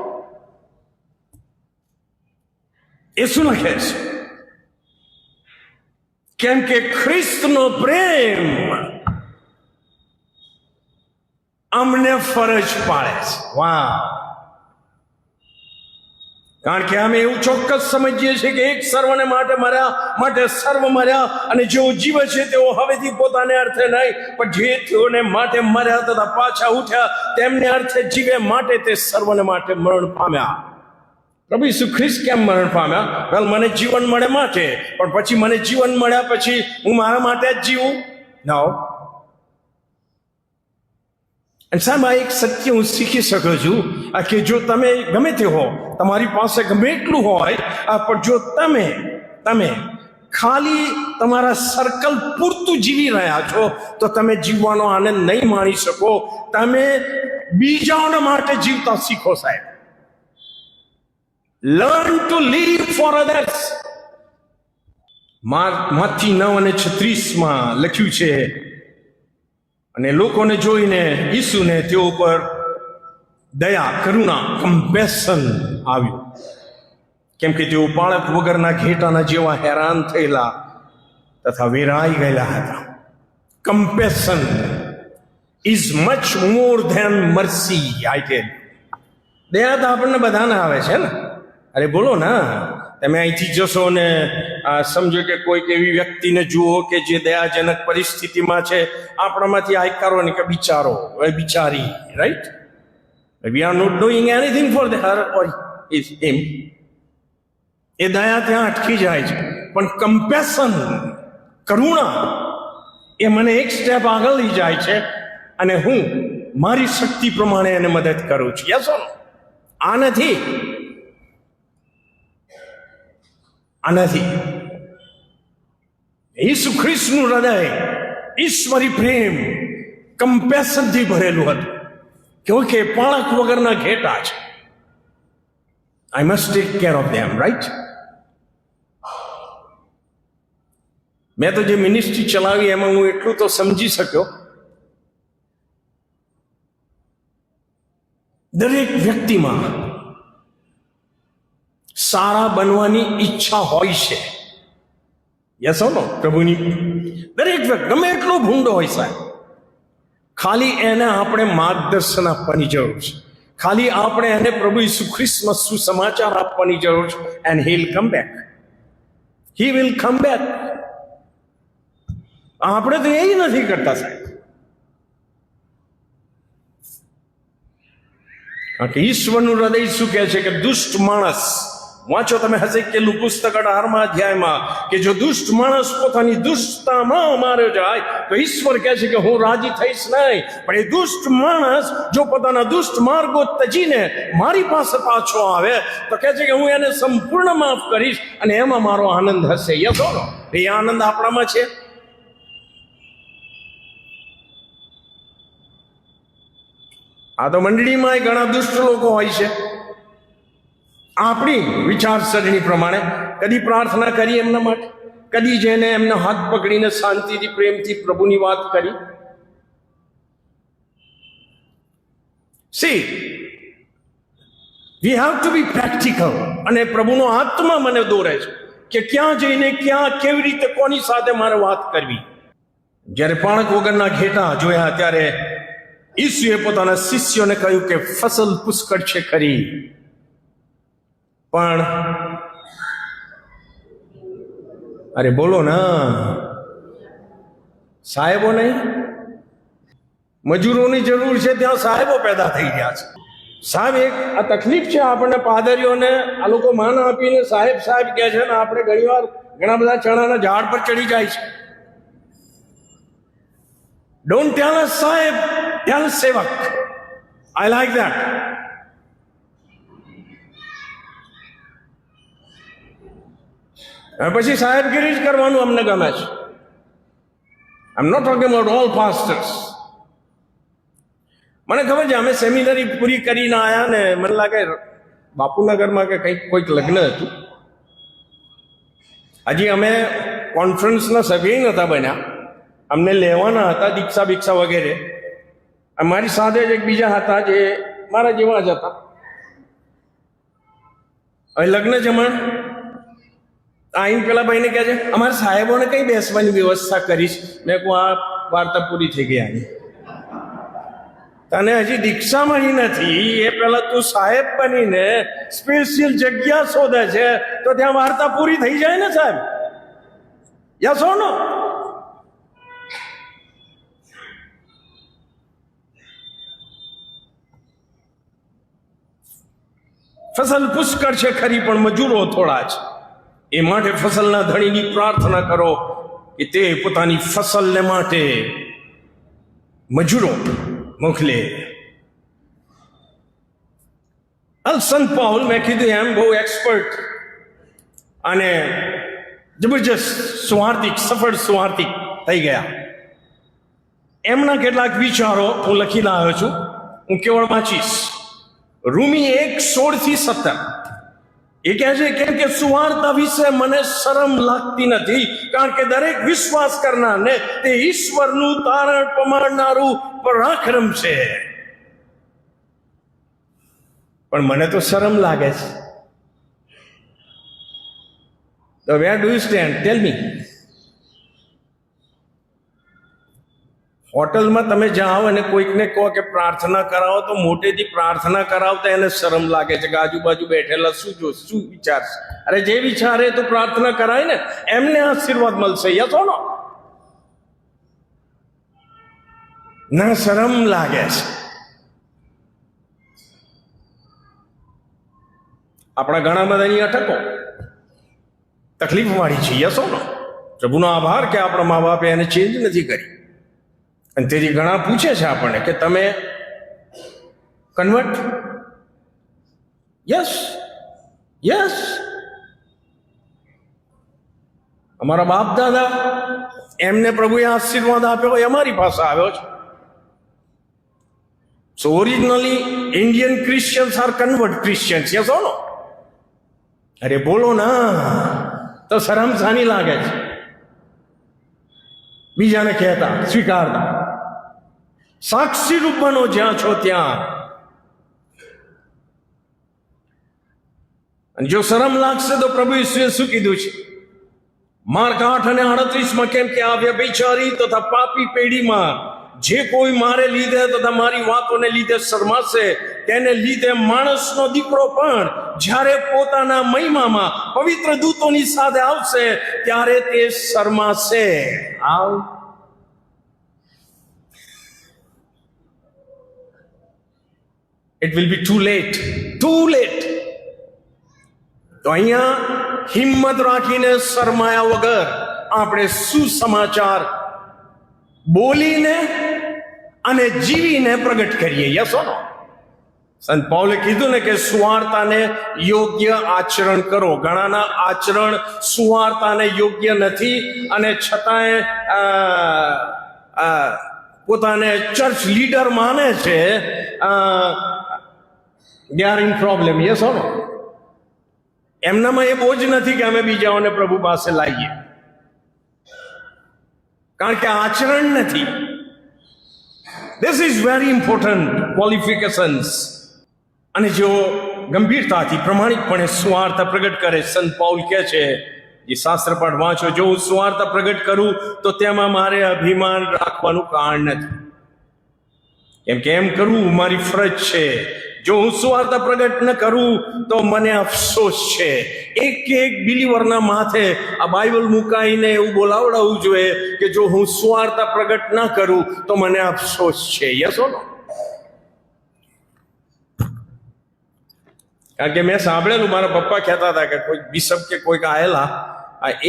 [SPEAKER 1] એ શું લખે છે? કેમ કે ખ્રિસ્તનો પ્રેમ અમને ફરજ પાડે છે. વાહ! કારણ કે અમે એવું ચોક્કસ સમજીએ છીએ કે એક સર્વને માટે મર્યા, માટે સર્વ મર્યા, અને જેઓ જીવે છે તેઓ હવેથી પોતાને અર્થે નહીં, પણ જે તેઓને માટે મર્યા તથા પાછા ઉઠ્યા તેમને અર્થે જીવે, માટે તે સર્વને માટે મરણ પામ્યા. પ્રભુ ઈસુ ખ્રિસ્ત કેમ મરણ પામ્યા? વેલ, મને જીવન મળે માટે. પણ પછી મને જીવન મળ્યા પછી હું મારા માટે જ જીવું? નો. અને સાહેબ, આ એક સત્ય હું શીખી શકું છું કે જો તમે ગમે તે હો, તમારી પાસે ગમે એટલું હોય, પણ જો તમે ખાલી તમારા સર્કલ પૂરતું જીવી રહ્યા છો તો તમે જીવવાનો આનંદ નહીં માણી શકો. તમે બીજાઓના માટે જીવતા શીખો સાહેબ. Learn to live for others. માથી 9:36 લખ્યું છે, અને લોકોને જોઈને ઈસુને તેઓ પર દયા, કરુણા, કમ્પેશન આવ્યું, કેમ કે તેઓ બાળક વગરના ઘેટાના જેવા હેરાન થયેલા તથા વેરાઈ ગયેલા હતા. Compassion is much more than mercy. I tell. દયા તો આપણને બધાને આવે છે ને. અરે બોલો ના. તમે અહીંથી જશો ને સમજો કે કોઈક એવી વ્યક્તિને જુઓ કે જે દયાજનક પરિસ્થિતિમાં છે, આપણામાંથી આયકારો ને કે બિચારો, બિચારી, right? We are not doing anything for her or him. એ દયા ત્યાં અટકી જાય છે, પણ કમ્પેશન, કરુણા, એ મને એક સ્ટેપ આગળ લઈ જાય છે અને હું મારી શક્તિ પ્રમાણે એને મદદ કરું છું. યસ ઓર નો? આ નથી. ઈસુ ખ્રિસ્તનું હૃદય ઈશ્વરી પ્રેમ, કમ્પેશનથી ભરેલું હતું. કેવું કે પાળક વગરના ઘેટા છે. I must take care of them, right? મેં તો જે મિનિસ્ટ્રી ચલાવી એમાં હું એટલું તો સમજી શક્યો, દરેક વ્યક્તિમાં સારા બનવાની ઈચ્છા હોય છે. યસ ઓર નો? પ્રભુની દરેક વ્યક્તિ ગમે એટલો ભૂંડો હોય સાહેબ, ખાલી એને આપણે માર્ગદર્શન આપવાની જરૂર છે. ખાલી આપણે એને પ્રભુ ઈસુ ખ્રિસ્તમાં સુસમાચાર આપવાની જરૂર છે. And he will come back. He will come back. આપણે તો એ નથી કરતા સાહેબ. કારણ કે ઈશ્વરનું હૃદય શું કહે છે કે દુષ્ટ માણસ, વાંચો તમે હઝેકીએલનું પુસ્તક 18મા અધ્યાયમાં, કે જો દુષ્ટ માણસ પોતાની દુષ્ટતામાં માર્યો જાય તો ઈશ્વર કહે છે કે હું રાજી થઈશ નહીં. પણ એ દુષ્ટ માણસ જો પોતાના દુષ્ટ માર્ગો તજીને મારી પાસે પાછો આવે તો કહે છે કે હું એને સંપૂર્ણ માફ કરીશ અને એમાં મારો આનંદ હશે. Yes or no? એ આનંદ આપણામાં છે. આ તો મંડળીમાં ઘણા દુષ્ટ લોકો હોય છે. આપણી વિચારસરણી પ્રમાણે કદી પ્રાર્થના કરી એમના માટે, કદી જેને એમના હાથ પકડીને શાંતિથી પ્રેમથી પ્રભુની વાત કરી. C, we have to B practical. અને પ્રભુનો આત્મા મને દોરે છે કે ક્યાં જઈને ક્યાં કેવી રીતે કોની સાથે મારે વાત કરવી. જ્યારે પાણક વગરના ઘેટા જોયા ત્યારે ઈસુએ પોતાના શિષ્યોને કહ્યું કે ફસલ પુષ્કળ છે ખરી, પણ અરે બોલો ના, સાહેબો નહીં, મજૂરોની જરૂર છે ત્યાં સાહેબો પેદા થઈ ગયા છે. સાહેબ, એક આ તકલીફ છે આપણને પાદરીઓને. આ લોકો માન આપીને સાહેબ સાહેબ કહે છે ને આપણે ઘણીવાર ઘણા બધા ચણાના ઝાડ પર ચડી જાય છે. ડોન્ટ ટેલ અસ સાહેબ, ટેલ સેવક. I like that. પછી સાહેબગીરી જ કરવાનું અમને ગમે છે. I am not talking about all pastors. મને ખબર છે, અમે સેમિનરી પૂરી કરીને આવ્યા ને મને લાગે બાપુનગરમાં કે કંઈક કોઈક લગ્ન હતું. હજી અમે કોન્ફરન્સના સભ્ય નહોતા બન્યા, અમને લેવાના હતા દીક્ષા ભિક્ષા વગેરે. અમારી સાથે જ એક બીજા હતા જે મારા જેવા જ હતા. હવે લગ્ન જમણ આઈને પેલા ભાઈને કહે છે અમારા સાહેબોને કઈ બેસવાની વ્યવસ્થા કરીશ. મેં કહું આ વાર્તા પૂરી થઈ ગઈ. આની તને હજી દીક્ષા મળી નથી, એ પેલા તું સાહેબ બનીને સ્પેશિયલ જગ્યા શોધે છે તો ત્યાં વાર્તા પૂરી થઈ જાય ને સાહેબ. યસ ઓર નો? ફસલ પુષ્કળ છે ખરી પણ મજૂરો થોડા છે. એ માટે ફસલના ધણીની પ્રાર્થના કરો કે તે પોતાની ફસલને માટે મજૂરો મોકલે. સંત પાઉલ, મેં કીધું એમ, બહુ એક્સપર્ટ અને જબરજસ્ત સુવાર્તિક, સફળ સુવાર્તિક થઈ ગયા. એમના કેટલાક વિચારો હું લખી લાવ્યો છું, હું કેવળ વાંચીશ. રૂમી 1:16-17 એ કહે છે કેમ કે સુવાર્તા વિશે મને શરમ લાગતી નથી, કારણ કે દરેક વિશ્વાસ કરનારને તે ઈશ્વરનું તારણ પમાડનારું પરાક્રમ છે. પણ મને તો શરમ લાગે છે. તો વેર ડુ યુ સ્ટેન્ડ? ટેલ મી. હોટલમાં તમે જાઓ અને કોઈકને કહો કે પ્રાર્થના કરાવો તો મોટેથી પ્રાર્થના કરાવતા એને શરમ લાગે છે કે આજુબાજુ બેઠેલા શું વિચારશે. અરે જે વિચારે તો પ્રાર્થના કરાય ને, એમને આશીર્વાદ મળશે. યસ ઓર નો? ના, શરમ લાગે છે. આપણા ઘણા બધાની અટકો તકલીફ વાળી છે. યસો નો? પ્રભુનો આભાર કે આપણા મા બાપે એને ચેન્જ નથી કરી. અને તેથી ઘણા પૂછે છે આપણને કે તમે કન્વર્ટ? Yes, yes. અમારા બાપ દાદા એમને પ્રભુએ આશીર્વાદ આપ્યો એ અમારી પાસે આવ્યો છે. So originally Indian Christians are convert Christians. Yes or no? અરે બોલો ના, તો શરમ સાની લાગે છે બીજાને કહેતા, સ્વીકારતા. સાક્ષી રૂપ બનો જ્યાં છો ત્યાં. અને જો શરમ લાગશે તો પ્રભુ ઈસુએ શું કીધું છે? માર્ક 8:38 કેમ કે આ વ્યભિચારી તથા પાપી પેઢીમાં જે કોઈ મારે લીધે તથા મારી વાતોને લીધે શરમાશે, તેને લીધે માણસનો દીકરો પણ જ્યારે પોતાના મહિમામાં પવિત્ર દૂતોની સાથે આવશે ત્યારે તે શરમાશે. આવ it will be too late, too late. તો અહીંયા હિંમત રાખીને શરમાયા વગર આપણે સુસમાચાર બોલીને અને જીવીને પ્રગટ કરીએ. યસો નો? સંત પૌલે કીધું ને કે સુવાર્તાને યોગ્ય આચરણ કરો. ઘણાના આચરણ સુવાર્તાને યોગ્ય નથી અને છતાંય પોતાને ચર્ચ લીડર માને છે. They are in problem. Yes or no? એમનામાં એ બોજ નથી કે અમે બીજાઓને પ્રભુ પાસે લાવીએ, કારણ કે આચરણ નથી. This is very important qualifications. અને જો ગંભીરતાથી પ્રમાણિકપણે સુવાર્તા પ્રગટ કરે, સંત પૌલ કહે છે, જે શાસ્ત્ર પાઠ વાંચો, જો હું સુવાર્તા પ્રગટ કરું તો તેમાં મારે અભિમાન રાખવાનું કારણ નથી, કેમ કે એમ કરવું મારી ફરજ છે. જો હું સુવાર્તા પ્રગટ ન કરું તો મને અફસોસ છે. એક બિલીવરના માથે આ બાઇબલ મુકાઈને એવું બોલાવડાવવું જોઈએ કે જો હું સુવાર્તા પ્રગટ ન કરું તો મને અફસોસ છે. યસો નો? કારણ કે મેં સાંભળેલું, મારા પપ્પા કહેતા હતા કે કોઈ બિશપ કે કોઈક આયેલા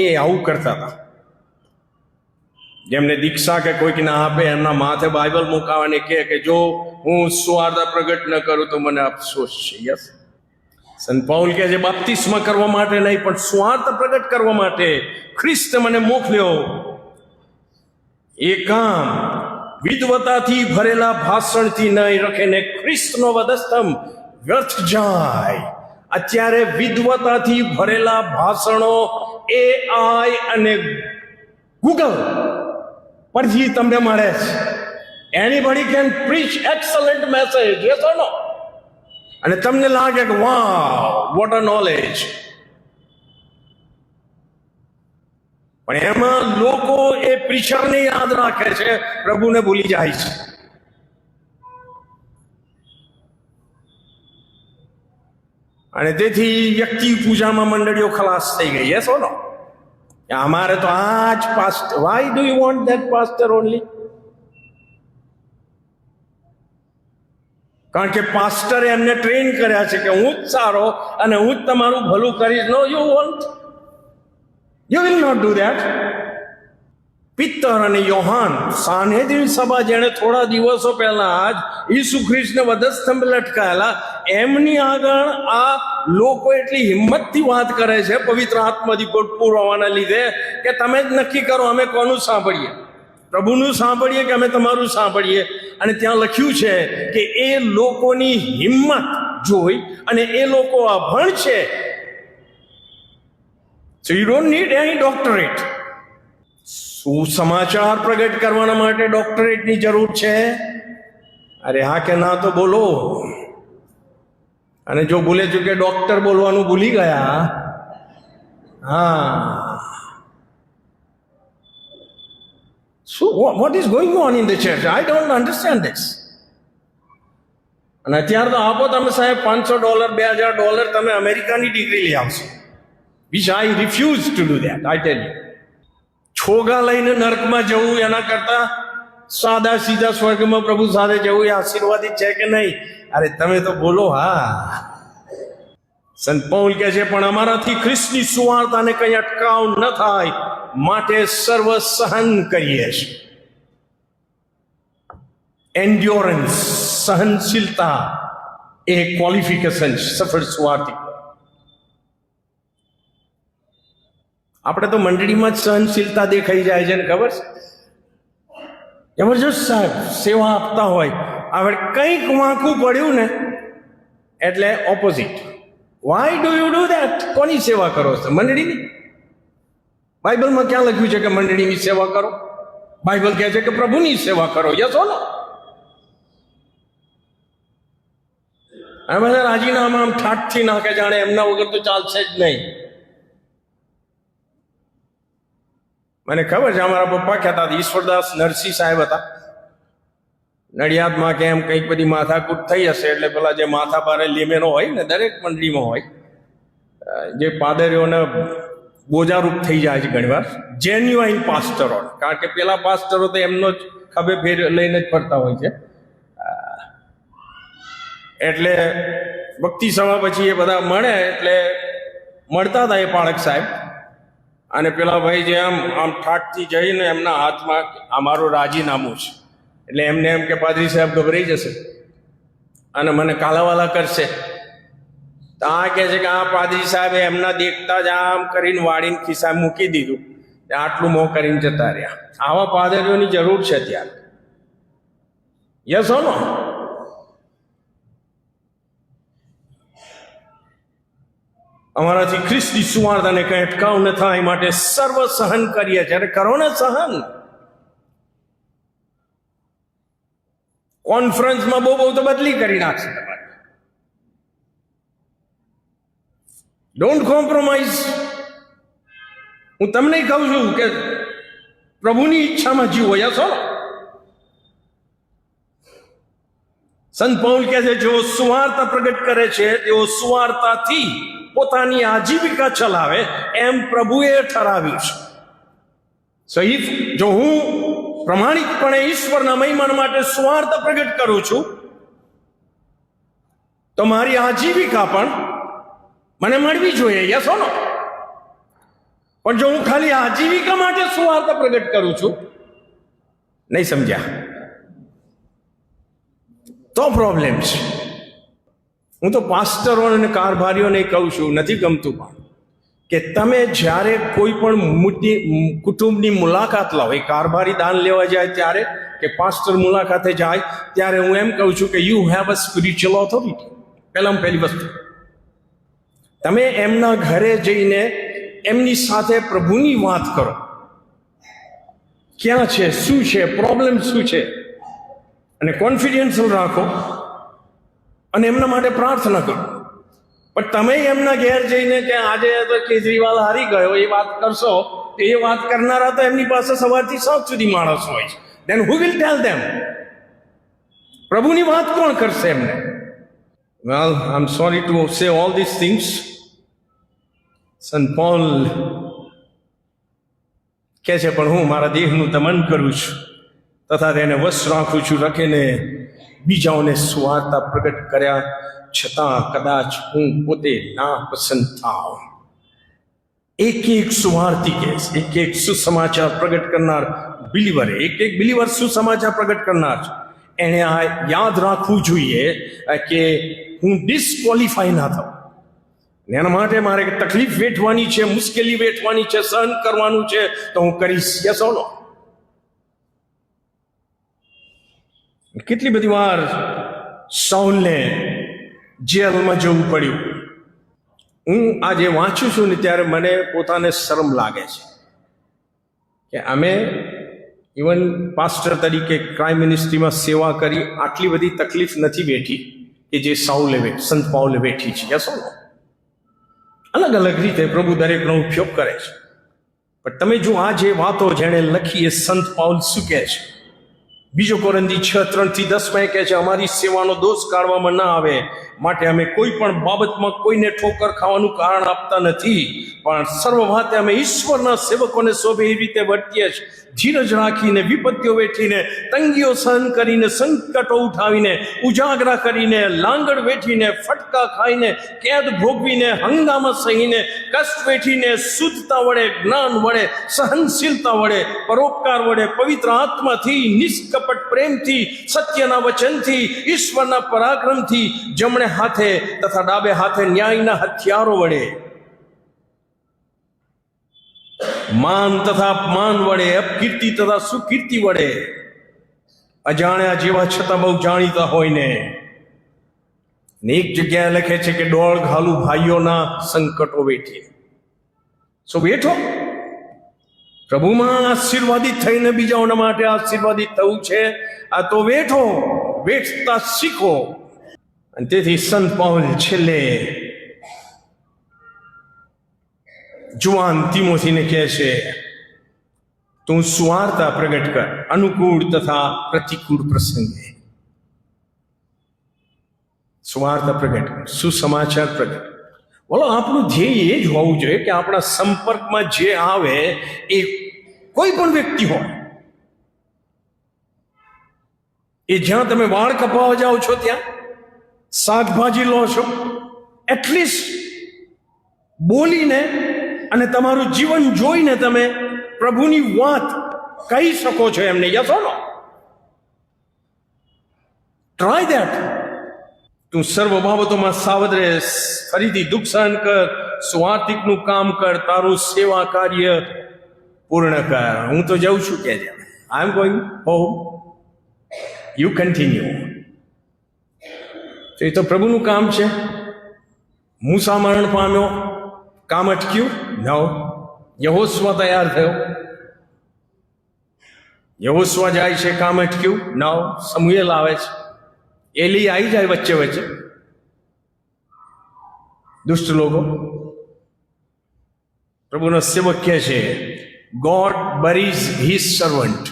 [SPEAKER 1] એ આવું કરતા હતા. જેમને દીક્ષા કે કોઈક ના આપે એમના માથે બાઇબલ મુકાવાને કે જો હું સુવાર્તા પ્રગટ ન કરું તો મને અફસોસ છે. યસ. સંત પૌલ કહે છે, બાપ્તિસ્મા કરવા માટે નહીં પણ સુવાર્તા પ્રગટ કરવા માટે ખ્રિસ્ત મને મોકલ્યો. એ કામ વિદ્વતાથી ભરેલા ભાષણથી નહીં રખે ને ખ્રિસ્તનો વધસ્તંભ વ્યર્થ જાય. અત્યારે વિદ્વતાથી ભરેલા ભાષણો AI અને ગૂગલ પરથી તમને મળે છે. Anybody can preach excellent message. Yes or no? અને તમને લાગે કે વાવ વોટ અ નોલેજ. પણ એમાં લોકો એ પ્રીચરને યાદ રાખે છે, પ્રભુને ભૂલી જાય છે. અને તેથી વ્યક્તિ પૂજામાં મંડળીઓ ખલાસ થઈ ગઈ. યસ ઓર નો? અમારે તો આ જ pastor. Why do you want that pastor only? કારણ કે પાસ્ટરે એમને ટ્રેન કર્યા છે કે હું જ સારો અને હું જ તમારું ભલું કરીશ. No, you won't, you will not do that. પિત્તર અને યોહાન સાનેદ્રીન સભા જેણે થોડા દિવસો પહેલા જ ઈસુ ખ્રિસ્તને વધસ્તંભ લટકાયેલા, એમની આગળ આ લોકો એટલી હિંમતથી વાત કરે છે પવિત્ર આત્માથી ભરપૂર હોવાના લીધે કે તમે જ નક્કી કરો અમે કોનું સાંભળીએ, પ્રભુનું સાંભળીએ કે અમે તમારું સાંભળીએ. અને ત્યાં લખ્યું છે કે એ લોકોની હિંમત જોઈ અને એ લોકો અભણ છે. So you don't need any doctorate. સુસમાચાર પ્રગટ કરવાના માટે ડોક્ટરેટની જરૂર છે? અરે હા કે ના તો બોલો. અને જો ભૂલે ચૂકે ડોક્ટર બોલવાનું ભૂલી ગયા, હા, so what is going on in the church? I don't understand this. અને અત્યારે તો આપો તમે સાહેબ $500 $2,000 તમે અમેરિકાની ડિગ્રી લઈ આવશો, which I refuse to do that, I tell you. છોગા લઈને નર્કમાં જવું એના કરતા સાદા સીધા સ્વર્ગમાં પ્રભુ સાથે જવું એ આશીર્વાદિત છે કે નહીં? અરે તમે તો બોલો હા. સંત પૌલ કહે છે, પણ અમારાથી ખ્રિસ્તની સુવાર્તાને કંઈ અટકાવ ન થાય માટે સર્વ સહન કરીએ છીએ. એન્ડ્યોરન્સ, સહનશીલતા એ ક્વોલિફિકેશન સફળ સુવાર્તી. આપણે તો મંડળીમાં જ સહનશીલતા દેખાઈ જાય છે ને, ખબર છે? જબરજસ્ત સાહેબ સેવા આપતા હોય, હવે કંઈક વાંકું પડ્યું ને એટલે opposite. Why do you do that? કોની સેવા કરો છો? મંડળીની. બાઇબલમાં ક્યાં લખ્યું છે કે મંડળીની સેવા કરો? બાઇબલ કહે છે કે પ્રભુની સેવા કરો. યસ ઓર નો? આ બધા રાજીનામા આમ ઠાઠથી નાખે, જાણે એમના વગર તો ચાલશે જ નહીં. મને ખબર છે, અમારા પપ્પા કહેતા હતા, ઈશ્વરદાસ નરસિંહ સાહેબ હતા નડિયાદમાં, કે એમ કંઈક બધી માથાકૂટ થઈ હશે એટલે પેલા જે માથા ભારે લીમેનો હોય ને, દરેક મંડળીમાં હોય, જે પાદરીઓને બોજારૂપ થઈ જાય છે ઘણીવાર, જેન્યુઆઇન પાસ્ટરો. કારણ કે પેલા પાસ્ટરો તો એમનો જ ખભે ફેર લઈને જ ફરતા હોય છે. એટલે ભક્તિ સભા પછી એ બધા મળે એટલે મળતા હતા એ પાળક સાહેબ, અને પેલા ભાઈ જે આમ ઠાઠથી જઈને એમના હાથમાં અમારું રાજીનામું છે એટલે એમને એમ કે પાદરી સાહેબ ગભરાઈ જશે અને મને કાલાવાલા કરશે. તો આ કહે છે કે આ પાદરી સાહેબે એમના દેખતા જ આમ કરીને વાળીને ખિસ્સા મૂકી દીધું, આટલું મોં કરીને જતા રહ્યા. આવા પાદરીઓની જરૂર છે ત્યારે. યસ હો નો? અમારાથી ખ્રિસ્તી સુવાર્તાને કંઈ અટકાવ ન થાય માટે સર્વ સહન કરીએ. જ્યારે કરો ને સહન, કોન્ફરન્સમાં બહુ તો બદલી કરી નાખશે તમારે. Don't compromise. હું તમને કહું છું કે પ્રભુની ઈચ્છામાં જીવો. યસ હો? સંત પૌલ કહે છે, જેઓ સુવાર્તા પ્રગટ કરે છે તેઓ સુવાર્તાથી પોતાની આજીવિકા ચલાવે એમ પ્રભુએ ઠરાવ્યું છે. સહિત જો હું પ્રમાણિકપણે ઈશ્વરના મહિમા માટે સુવાર્તા પ્રગટ કરું છું તો મારી આજીવિકા પણ મને મળવી જોઈએ. યસ હો નો? પણ જો હું ખાલી આજીવિકા માટે સુવાર્તા પ્રગટ કરું છું, નહીં સમજ્યા તો પ્રોબ્લેમ છે. હું તો પાસ્ટરો અને કારભારીઓને કહું છું, નથી ગમતું પણ, કે તમે જ્યારે કોઈ પણ કુટુંબની મુલાકાત લાવો, એ કારભારી દાન લેવા જાય ત્યારે કે પાસ્ટર મુલાકાતે જાય ત્યારે હું એમ કહું છું કે you have a spiritual authority. પહેલી વસ્તુ, તમે એમના ઘરે જઈને એમની સાથે પ્રભુની વાત કરો. ક્યાં છે, શું છે, પ્રોબ્લેમ શું છે, અને કોન્ફિડન્શિયલ રાખો અને એમના માટે પ્રાર્થના કરો. પણ તમે એમના ઘેર જઈને કે આજે તો કેજરીવાલ હારી ગયો એ વાત કરશો, એ વાત કરનારા તો એમની પાસે સવારથી સાંજ સુધી માણસ હોય છે. Then who will tell them? પ્રભુની વાત કોણ કરશે એમને? Well, I am sorry to say all this things. સંત પૌલ કહે છે, પણ હું મારા દેહનું દમન કરું છું તથા તેને વશ રાખું છું, રખીને બીજાઓને સુવાર્તા પ્રગટ કર્યા છતાં કદાચ હું પોતે ના પસંદ થાવ. એક સુવાર્તી કે એક સુસમાચાર પ્રગટ કરનાર બિલીવરે, એક બિલીવર સુસમાચાર પ્રગટ કરનાર છે. એણે આ યાદ રાખવું જોઈએ કે હું ડિસ્ક્વોલિફાય ના થાઉં. એના માટે મારે તકલીફ વેઠવાની છે, મુશ્કેલી વેઠવાની છે, સહન કરવાનું છે, તો હું કરીશ. યસ ઓર નો? કેટલી બધી વાર સાઉલને જેલમાં જવું પડ્યું. હું આજે વાંચું છું ને ત્યારે મને પોતાને શરમ લાગે છે કે અમે ઇવન પાસ્ટર તરીકે ક્રાઇમ મિનિસ્ટ્રીમાં સેવા કરી, આટલી બધી તકલીફ નથી વેઠી કે જે સંત પૌલે વેઠી છે. યસ ઓર નો? અલગ અલગ રીતે પ્રભુ દરેકનો ઉપયોગ કરે છે. પણ તમે જો આ જે વાતો જેણે લખી એ સંત પૌલ શું કહે છે? બીજો કોરિન્થી 6:3-10 કહે છે, અમારી સેવાનો દોષ કાઢવામાં ના આવે માટે અમે કોઈ પણ બાબતમાં કોઈને ઠોકર ખાવાનું કારણ આપતા નથી, પણ સર્વ વાતે અમે ઈશ્વરના સેવકોને શોભે એ રીતે વર્તીએ છીએ, ધીરજ રાખીને, વિપત્તિઓ વેઠીને, તંગીઓ સહન કરીને, સંકટો ઉઠાવીને, ઉજાગરા કરીને, લાંગડ વેઠીને, ફટકા ખાઈને, કેદ ભોગવીને, હંગામા સહીને, કષ્ટ વેઠીને, શુદ્ધતા વડે, જ્ઞાન વડે, સહનશીલતા વડે, પરોપકાર વડે, પવિત્ર આત્માથી, નિષ્કપટ પ્રેમથી, સત્યના વચનથી, ઈશ્વરના પરાક્રમથી, જમણે હાથે તથા ડાબે હાથે ન્યાયના હથિયારો વડે, માન તથા અપમાન વડે, અપકીર્તિ તથા સુકીર્તિ વડે, અજાણ્યા જેવા છતાં બહુ જાણીતા હોય ને. એક જગ્યાએ લખે છે કે ડોળ ઘાલું ભાઈઓના સંકટો વેઠીએ. વેઠો, પ્રભુમાં આશીર્વાદિત થઈને બીજાઓના માટે આશીર્વાદિત થવું છે, આ તો વેઠો, વેઠતા શીખો. અને તેથી સંત પાઉલ છેલ્લે જુવાન તિમોથીને કહે છે, તું સુવાર્તા પ્રગટ કર, અનુકૂળ તથા પ્રતિકૂળ પ્રસંગે સુવાર્તા પ્રગટ કર, સુસમાચાર પ્રગટ. બોલો, આપણું ધ્યેય એ જ હોવું જોઈએ કે આપણા સંપર્કમાં જે આવે એ કોઈ પણ વ્યક્તિ હોય, એ જ્યાં તમે વાળ કપાવવા જાઓ છો, ત્યાં શાકભાજી લો છો, એટલીસ્ટ બોલીને અને તમારું જીવન જોઈને તમે પ્રભુની વાત કહી શકો છો એમને. Yes or no? Try that. તું સર્વ બાબતોમાં સાવધ રહે, ફરીથી દુઃખ સહન કર, સ્વાર્થિકનું કામ કર, તારું સેવા કાર્ય પૂર્ણ કર. હું તો જઉં છું કે I am going home, you continue. તો એ તો પ્રભુનું કામ છે. મૂસા મરણ પામ્યો, કામ અટક્યું? ન. યહોશુઆ તૈયાર થયો, યહોશુઆ જાય છે, કામ અટક્યું? ન. સમુએલ આવે છે, એલી આવી જાય વચ્ચે વચ્ચે, દુષ્ટ લોકો. પ્રભુનો સેવક કહે છે, God buries his servant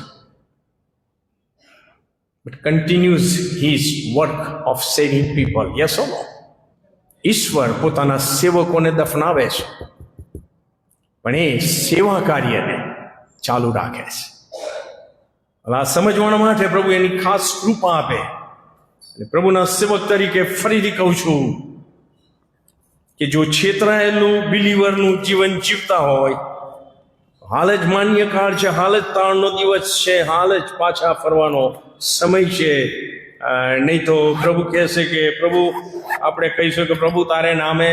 [SPEAKER 1] but continues his work of saving people. Yes or no? ઈશ્વર પોતાના સેવકોને દફનાવે છે, પણ એ સેવા કાર્યને ચાલુ રાખે છે. આ સમજવા માટે પ્રભુ એની ખાસ કૃપા આપે. અને પ્રભુના સેવક તરીકે ફરીથી કહું છું કે જો છેતરાયેલું બિલીવરનું જીવન જીવતા હોય, હાલ જ માન્ય કાળ છે, હાલ જ તાળનો દિવસ છે, હાલ જ પાછા ફરવાનો સમય છે. નહીં તો પ્રભુ કહેશે કે પ્રભુ, આપણે કહીશું કે પ્રભુ તારે નામે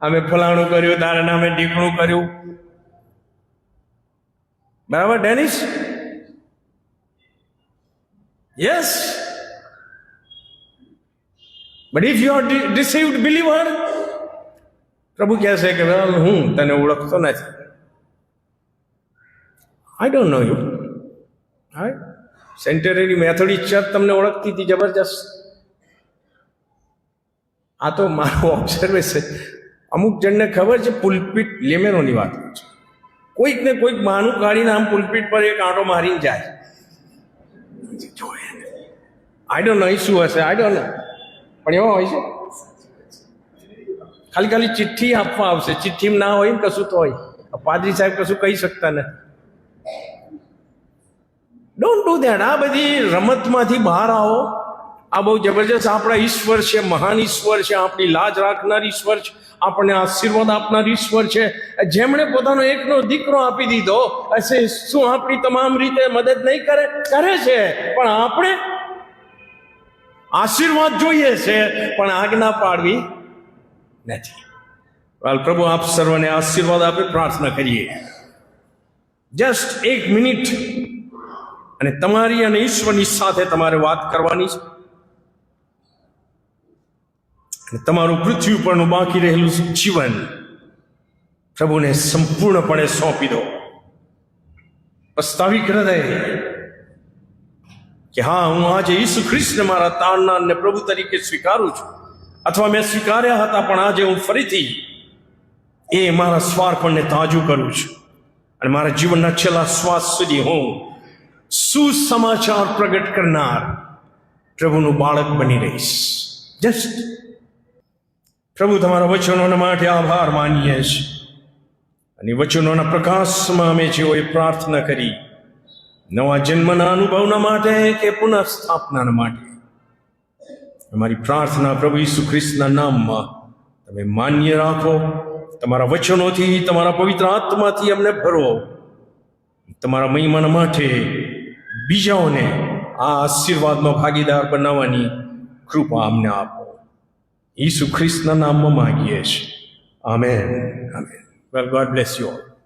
[SPEAKER 1] અમે ફલાણું કર્યું, તારે નામે ઢીકણું કર્યું. બરાબર Dennis? Yes. But if you are deceived believer, પ્રભુ કહેશે કે હું તને ઓળખતો નથી, આઈ ડોન્ટ નો યુ. હા, સેન્ટરરી મેથોડિસ્ટ ચર્ચ તમને ઓળખતી હતી જબરજસ્ત. આ તો મારું ઓબ્ઝર્વેશન. અમુક જણને ખબર છે પુલપીટ લેમેનોની વાત છે, કોઈક ને કોઈક બહાનું કાઢીને આમ પુલપીટ પર એક આંટો મારીને જાય. આઈ ડોન્ટ નો શું હશે, આઈ ડોન્ટ નો, પણ એવો હોય છે. ખાલી ચિઠ્ઠી આપવા આવશે, ચિઠ્ઠીમાં ના હોય ને કશું તો હોય. પાદરી સાહેબ કશું કહી શકતા નથી. Don't do that. આ બધી રમતમાંથી બહાર આવો. આ બહુ જબરજસ્ત આપણા ઈશ્વર છે, મહાન ઈશ્વર છે, આપણી લાજ રાખનાર ઈશ્વર છે, આપણને આશીર્વાદ આપનાર ઈશ્વર છે, જેમણે પોતાનો એકનો દીકરો આપી દીધો હશે. શું આપણી તમામ રીતે મદદ નહીં કરે? કરે છે, પણ આપણે આશીર્વાદ જોઈએ છે, પણ આજ્ઞા પાડવી નથી. પ્રભુ આપ સર્વને આશીર્વાદ આપે, પ્રાર્થના કરીએ. જસ્ટ 1 મિનિટ અને તમારી અને ઈશ્વરની સાથે તમારે વાત કરવાની છે. અને તમારું પૃથ્વી ઉપરનું બાકી રહેલું જીવન પ્રભુને સંપૂર્ણપણે સોંપી દો. પસ્તાવી હૃદય કે હા, હું આજે ઈસુ ખ્રિસ્તને મારા તારનાર ને પ્રભુ તરીકે સ્વીકારું છું, અથવા મેં સ્વીકાર્યા હતા, પણ આજે હું ફરીથી એ મારા સ્વાર્પણને તાજું કરું છું. અને મારા જીવનના છેલ્લા શ્વાસ સુધી હું સુસમાચાર પ્રગટ કરનાર પ્રભુનું બાળક બની રહીશ. જસ્ટ પ્રભુ તમારા વચનોના માટે આભાર માનીએ છીએ અને વચનોના પ્રકાશમાં અમે જેઓએ પ્રાર્થના કરી નવા જન્મના અનુભવના માટે કે પુનઃ સ્થાપનાના માટે અમારી પ્રાર્થના પ્રભુ ઈસુ ખ્રિસ્તના નામમાં તમે માન્ય રાખો. તમારા વચનોથી, તમારા પવિત્ર આત્માથી અમને ભરો. તમારા મહિમાના માટે બીજાઓને આ આશીર્વાદનો ભાગીદાર બનાવવાની કૃપા અમને આપો. ઈસુ ખ્રિસ્તના નામમાં માંગીએ છીએ. Amen. Amen. Well, God bless you all.